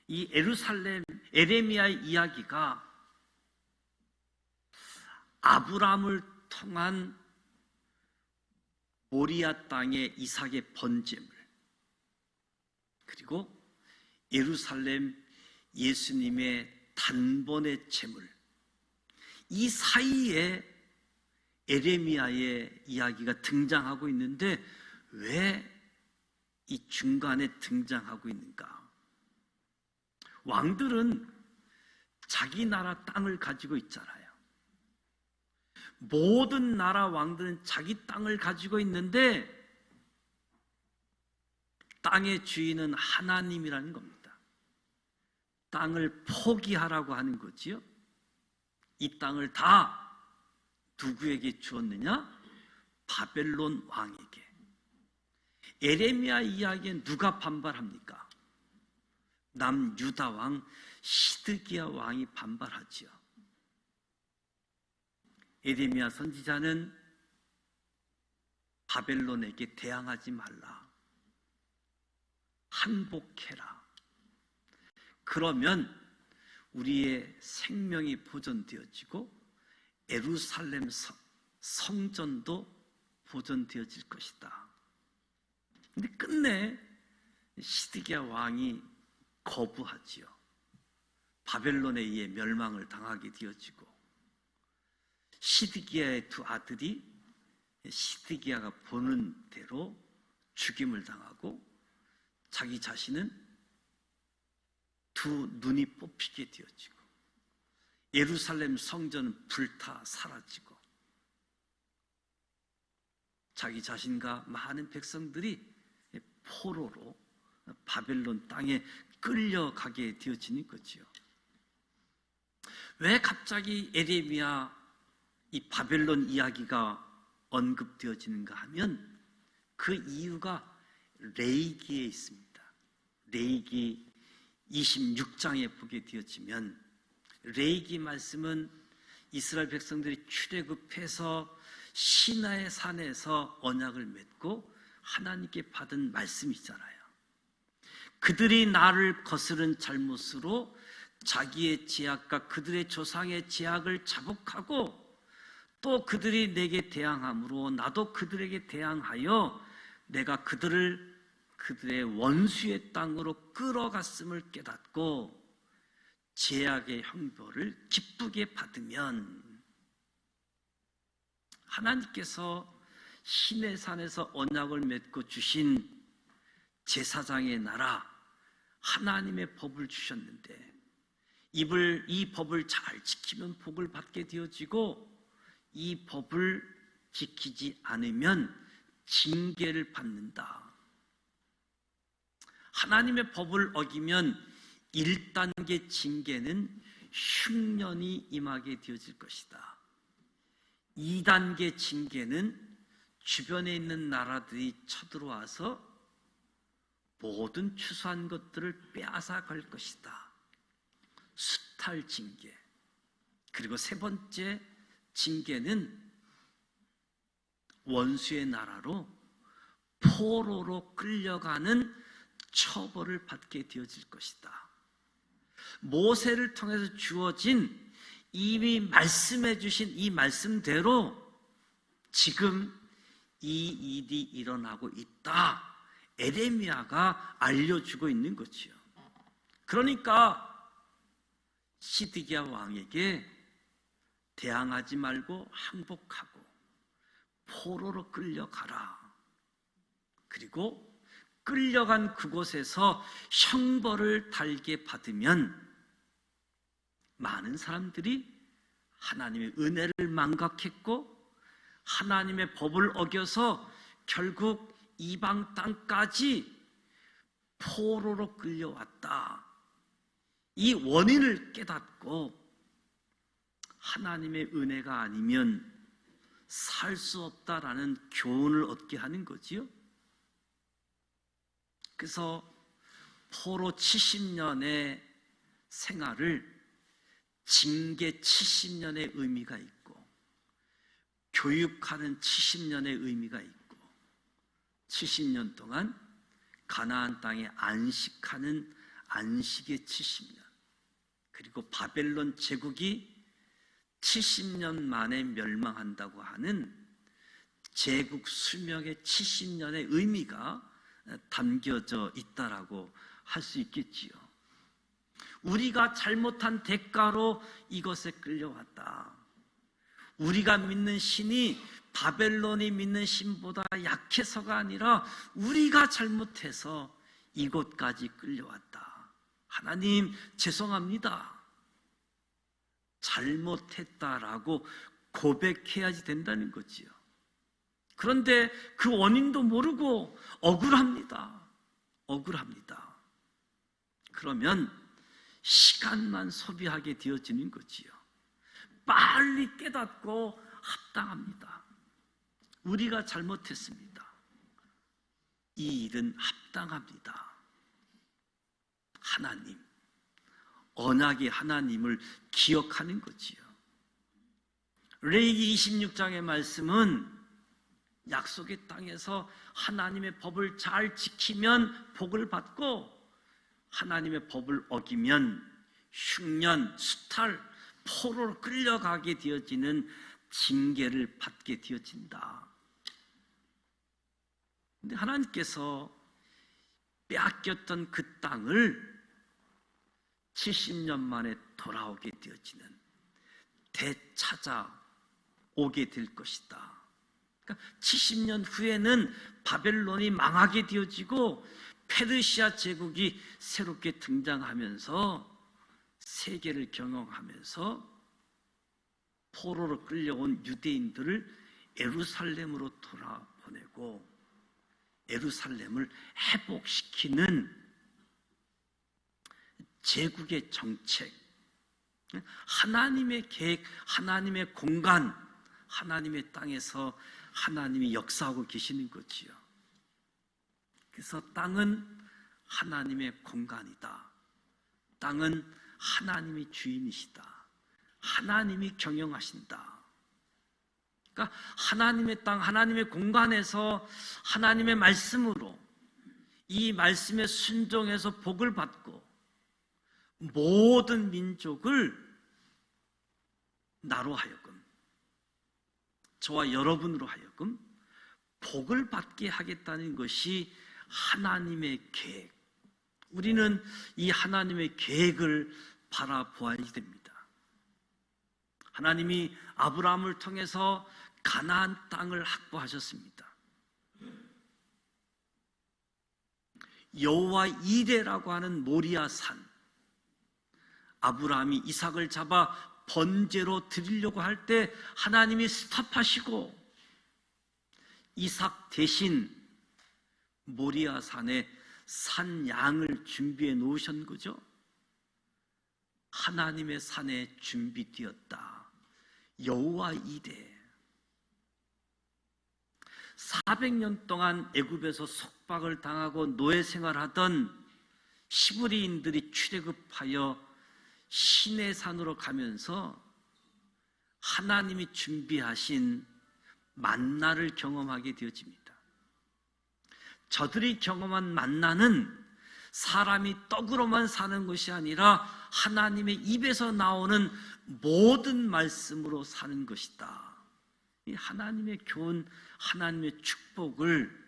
이 예루살렘 에레미야의 이야기가 아브라함을 통한 모리아 땅의 이삭의 번제물, 그리고 예루살렘 예수님의 단번의 제물, 이 사이에 에레미야의 이야기가 등장하고 있는데 왜 이 중간에 등장하고 있는가? 왕들은 자기 나라 땅을 가지고 있잖아요. 모든 나라 왕들은 자기 땅을 가지고 있는데 땅의 주인은 하나님이라는 겁니다. 땅을 포기하라고 하는 거지요. 이 땅을 다 누구에게 주었느냐? 바벨론 왕에게. 에레미야 이야기에 누가 반발합니까? 남유다 왕 시드기야 왕이 반발하지요. 에레미야 선지자는 바벨론에게 대항하지 말라, 한복해라. 그러면 우리의 생명이 보존되어지고 예루살렘 성전도 보존되어질 것이다. 근데 끝내 시드기야 왕이 거부하지요. 바벨론에 의해 멸망을 당하게 되어지고, 시드기야의 두 아들이 시드기야가 보는 대로 죽임을 당하고, 자기 자신은 두 눈이 뽑히게 되어지고, 예루살렘 성전은 불타 사라지고, 자기 자신과 많은 백성들이 포로로 바벨론 땅에 끌려가게 되어지는 거지요. 왜 갑자기 에레미야 이 바벨론 이야기가 언급되어지는가 하면 그 이유가 레위기에 있습니다. 레위기 26장에 보게 되어지면, 레위기 말씀은 이스라엘 백성들이 출애굽해서 시나의 산에서 언약을 맺고 하나님께 받은 말씀이잖아요. 그들이 나를 거스른 잘못으로 자기의 죄악과 그들의 조상의 죄악을 자복하고, 또 그들이 내게 대항함으로 나도 그들에게 대항하여 내가 그들을 그들의 원수의 땅으로 끌어갔음을 깨닫고 죄악의 형벌을 기쁘게 받으면, 하나님께서 시내 산에서 언약을 맺고 주신 제사장의 나라 하나님의 법을 주셨는데, 이 법을 잘 지키면 복을 받게 되어지고, 이 법을 지키지 않으면 징계를 받는다. 하나님의 법을 어기면 1단계 징계는 흉년이 임하게 되어질 것이다. 2단계 징계는 주변에 있는 나라들이 쳐들어와서 모든 추수한 것들을 빼앗아 갈 것이다. 수탈 징계. 그리고 세 번째 징계는 원수의 나라로 포로로 끌려가는 처벌을 받게 되어질 것이다. 모세를 통해서 주어진 이미 말씀해 주신 이 말씀대로 지금 이 일이 일어나고 있다. 에레미야가 알려주고 있는 거지요. 그러니까 시드기야 왕에게 대항하지 말고 항복하고 포로로 끌려가라. 그리고 끌려간 그곳에서 형벌을 달게 받으면 많은 사람들이 하나님의 은혜를 망각했고 하나님의 법을 어겨서 결국 이방 땅까지 포로로 끌려왔다. 이 원인을 깨닫고 하나님의 은혜가 아니면 살 수 없다라는 교훈을 얻게 하는 거지요. 그래서 포로 70년의 생활을 징계 70년의 의미가 있고 교육하는 70년의 의미가 있고 70년 동안 가나안 땅에 안식하는 안식의 70년, 그리고 바벨론 제국이 70년 만에 멸망한다고 하는 제국 수명의 70년의 의미가 담겨져 있다라고 할 수 있겠지요. 우리가 잘못한 대가로 이것에 끌려왔다. 우리가 믿는 신이 바벨론이 믿는 신보다 약해서가 아니라 우리가 잘못해서 이곳까지 끌려왔다. 하나님 죄송합니다. 잘못했다라고 고백해야지 된다는 거지요. 그런데 그 원인도 모르고 억울합니다. 억울합니다. 그러면 시간만 소비하게 되어지는 거지요. 빨리 깨닫고 합당합니다. 우리가 잘못했습니다. 이 일은 합당합니다. 하나님, 언약의 하나님을 기억하는 거지요. 레위기 26장의 말씀은 약속의 땅에서 하나님의 법을 잘 지키면 복을 받고 하나님의 법을 어기면 흉년, 수탈, 포로로 끌려가게 되어지는 징계를 받게 되어진다. 근데 하나님께서 빼앗겼던 그 땅을 70년 만에 돌아오게 되어지는 되찾아오게 될 것이다. 그러니까 70년 후에는 바벨론이 망하게 되어지고 페르시아 제국이 새롭게 등장하면서 세계를 경영하면서 포로로 끌려온 유대인들을 예루살렘으로 돌아보내고 예루살렘을 회복시키는 제국의 정책, 하나님의 계획, 하나님의 공간, 하나님의 땅에서 하나님이 역사하고 계시는 거지요. 그래서 땅은 하나님의 공간이다. 땅은 하나님이 주인이시다. 하나님이 경영하신다. 그러니까 하나님의 땅, 하나님의 공간에서 하나님의 말씀으로 이 말씀에 순종해서 복을 받고 모든 민족을 나로 하여금, 저와 여러분으로 하여금 복을 받게 하겠다는 것이 하나님의 계획. 우리는 이 하나님의 계획을 바라보아야 됩니다. 하나님이 아브라함을 통해서 가나안 땅을 확보하셨습니다. 여호와 이레라고 하는 모리아 산, 아브라함이 이삭을 잡아 번제로 드리려고 할 때 하나님이 스탑하시고 이삭 대신 모리아 산에 산 양을 준비해 놓으신 거죠. 하나님의 산에 준비되었다. 여호와 이레. 400년 동안 애굽에서 속박을 당하고 노예 생활하던 히브리인들이 출애굽하여 시내산으로 가면서 하나님이 준비하신 만나를 경험하게 되어집니다. 저들이 경험한 만나는 사람이 떡으로만 사는 것이 아니라 하나님의 입에서 나오는 모든 말씀으로 사는 것이다. 이 하나님의 교훈, 하나님의 축복을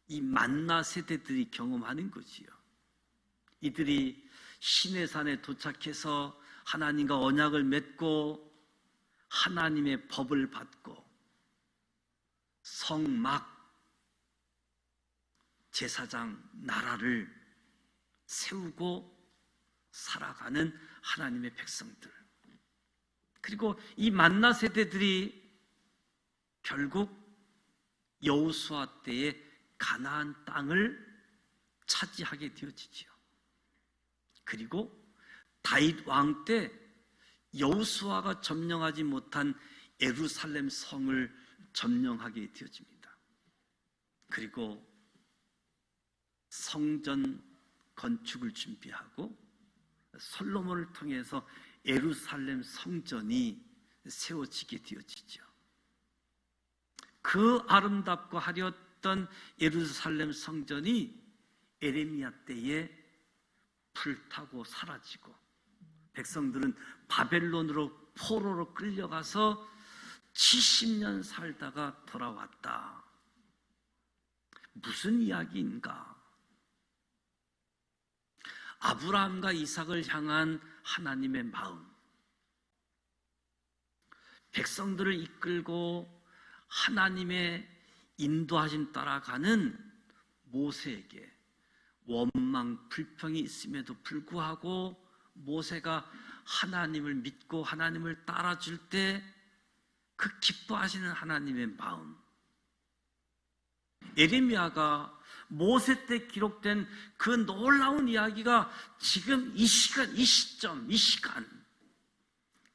이 만나 세대들이 경험하는 거지요. 이들이 시내산에 도착해서 하나님과 언약을 맺고 하나님의 법을 받고 성막 제사장 나라를 세우고 살아가는 하나님의 백성들. 그리고 이 만나 세대들이 결국 여호수아 때에 가나안 땅을 차지하게 되어지지요. 그리고 다윗 왕 때 여호수아가 점령하지 못한 예루살렘 성을 점령하게 되어집니다. 그리고 성전 건축을 준비하고 솔로몬을 통해서 예루살렘 성전이 세워지게 되어지죠. 그 아름답고 화려했던 예루살렘 성전이 에레미야 때에 불타고 사라지고 백성들은 바벨론으로 포로로 끌려가서 70년 살다가 돌아왔다. 무슨 이야기인가? 아브라함과 이삭을 향한 하나님의 마음, 백성들을 이끌고 하나님의 인도하심 따라가는 모세에게 원망, 불평이 있음에도 불구하고 모세가 하나님을 믿고 하나님을 따라줄 때 그 기뻐하시는 하나님의 마음, 예레미야가 모세 때 기록된 그 놀라운 이야기가 지금 이 시간, 이 시점, 이 시간,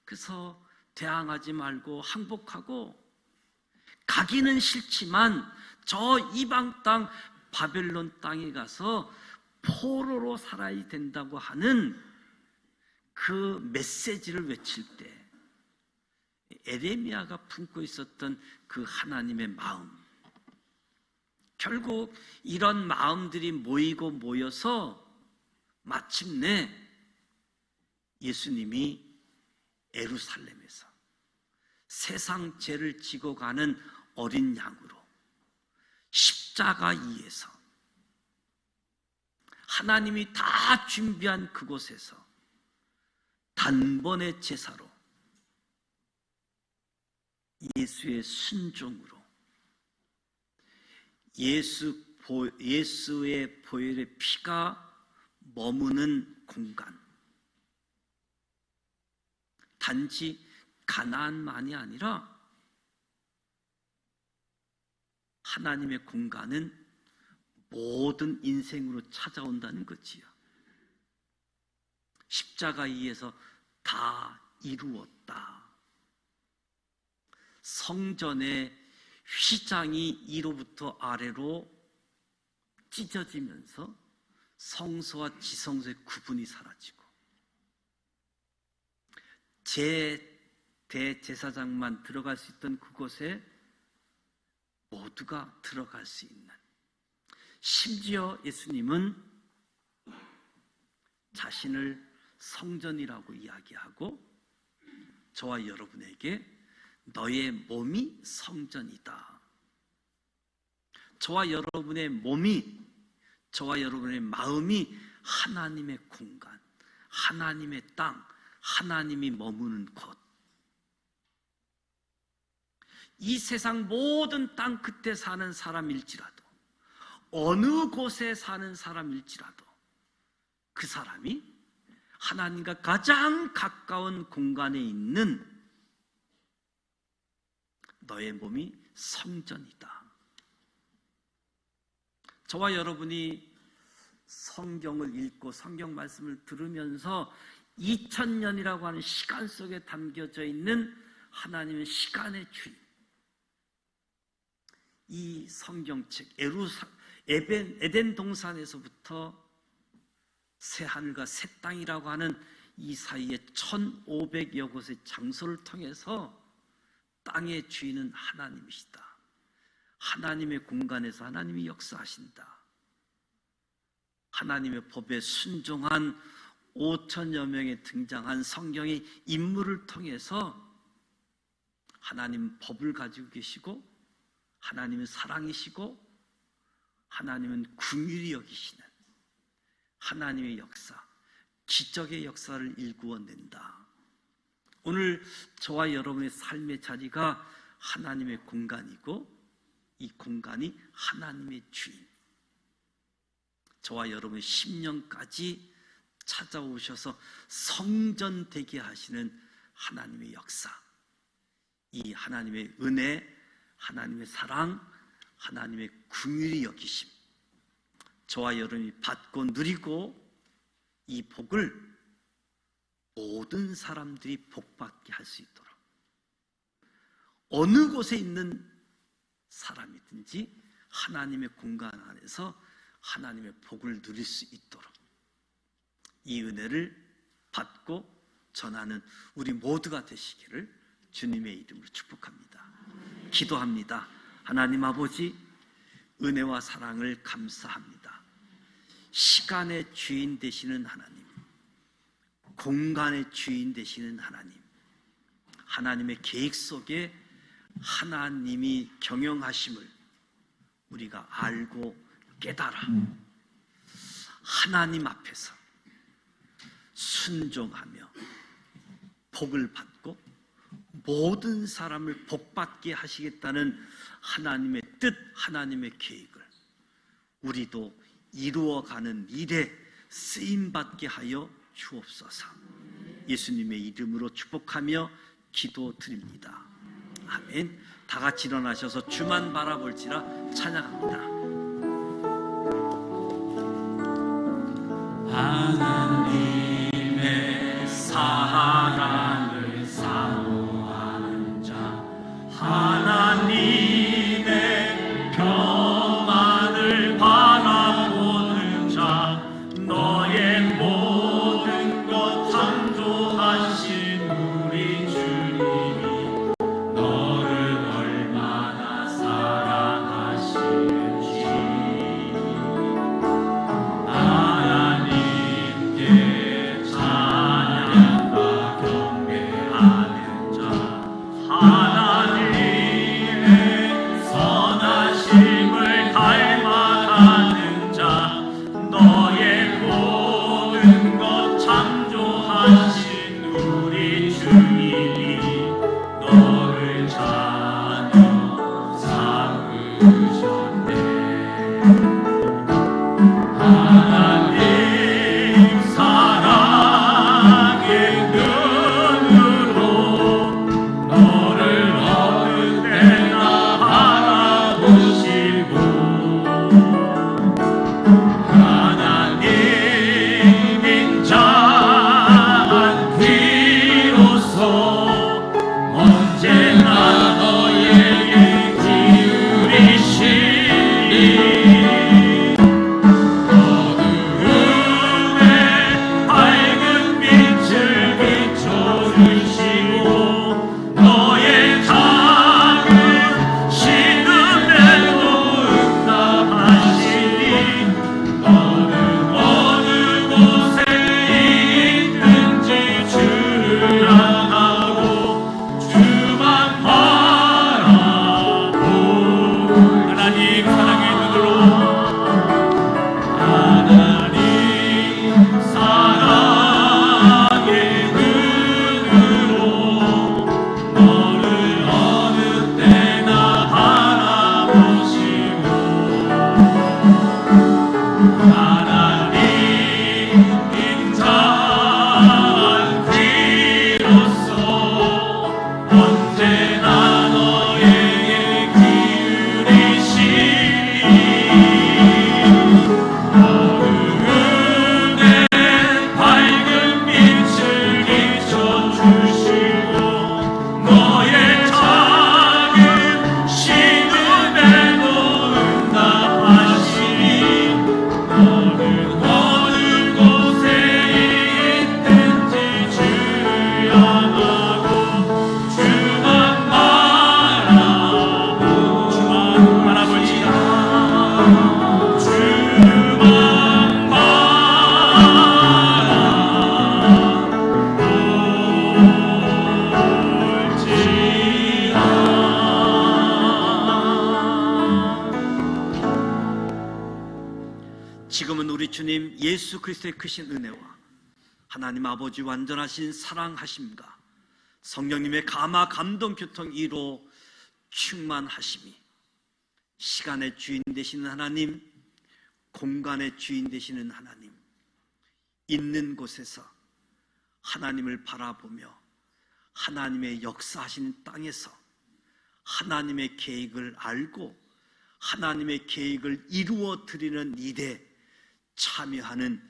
그래서 대항하지 말고 항복하고 가기는 싫지만 저 이방 땅 바벨론 땅에 가서 포로로 살아야 된다고 하는 그 메시지를 외칠 때 에레미야가 품고 있었던 그 하나님의 마음, 결국 이런 마음들이 모이고 모여서 마침내 예수님이 예루살렘에서 세상 죄를 지고 가는 어린 양으로 십자가 위에서 하나님이 다 준비한 그곳에서 단번의 제사로 예수의 순종으로 예수의 보혈의 피가 머무는 공간, 단지 가나안만이 아니라 하나님의 공간은 모든 인생으로 찾아온다는 거지요. 십자가 위에서 다 이루었다. 성전의 휘장이 위로부터 아래로 찢어지면서 성소와 지성소의 구분이 사라지고 대제사장만 들어갈 수 있던 그곳에 모두가 들어갈 수 있는, 심지어 예수님은 자신을 성전이라고 이야기하고 저와 여러분에게 너의 몸이 성전이다. 저와 여러분의 몸이, 저와 여러분의 마음이 하나님의 공간, 하나님의 땅, 하나님이 머무는 곳. 이 세상 모든 땅 끝에 사는 사람일지라도, 어느 곳에 사는 사람일지라도 그 사람이 하나님과 가장 가까운 공간에 있는 너의 몸이 성전이다. 저와 여러분이 성경을 읽고 성경 말씀을 들으면서 2000년이라고 하는 시간 속에 담겨져 있는 하나님의 시간의 주인. 이 성경책 에덴 동산에서부터 새 하늘과 새 땅이라고 하는 이 사이에 1500여 곳의 장소를 통해서 땅의 주인은 하나님이시다. 하나님의 공간에서 하나님이 역사하신다. 하나님의 법에 순종한 5천여 명에 등장한 성경의 인물을 통해서 하나님 법을 가지고 계시고, 하나님은 사랑이시고, 하나님은 긍휼히 여기시는 하나님의 역사, 기적의 역사를 일구어낸다. 오늘 저와 여러분의 삶의 자리가 하나님의 공간이고, 이 공간이 하나님의 주인. 저와 여러분의 10년까지 찾아오셔서 성전되게 하시는 하나님의 역사, 이 하나님의 은혜, 하나님의 사랑, 하나님의 긍휼히 여기심, 저와 여러분이 받고 누리고 이 복을 모든 사람들이 복받게 할 수 있도록, 어느 곳에 있는 사람이든지 하나님의 공간 안에서 하나님의 복을 누릴 수 있도록 이 은혜를 받고 전하는 우리 모두가 되시기를 주님의 이름으로 축복합니다. 기도합니다. 하나님 아버지, 은혜와 사랑을 감사합니다. 시간의 주인 되시는 하나님, 공간의 주인 되시는 하나님, 하나님의 계획 속에 하나님이 경영하심을 우리가 알고 깨달아 하나님 앞에서 순종하며 복을 받고 모든 사람을 복받게 하시겠다는 하나님의 뜻, 하나님의 계획을 우리도 이루어가는 일에 쓰임받게 하여 주옵소서. 예수님의 이름으로 축복하며 기도드립니다. 아멘. 다 같이 일어나셔서 주만 바라볼지라 찬양합니다. 하나님의 사랑을 사모하는 자, 하나님의 평안을 바라보는 자, 너의 모든 것 창조하신 우리 주님이 너를 얼마나 사랑하시는지 하나님께 찬양과 경배 주님 예수 그리스도의 크신 은혜와 하나님 아버지 완전하신 사랑하심과 성령님의 감화 감동 교통 이로 충만하심이 시간의 주인 되시는 하나님, 공간의 주인 되시는 하나님, 있는 곳에서 하나님을 바라보며 하나님의 역사하신 땅에서 하나님의 계획을 알고 하나님의 계획을 이루어 드리는 일에 참여하는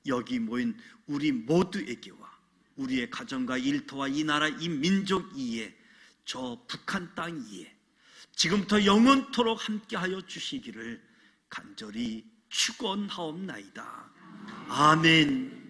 여기 모인 우리 모두에게와 우리의 가정과 일터와 이 나라 이 민족 이에 저 북한 땅 이에 지금부터 영원토록 함께하여 주시기를 간절히 축원하옵나이다. 아멘.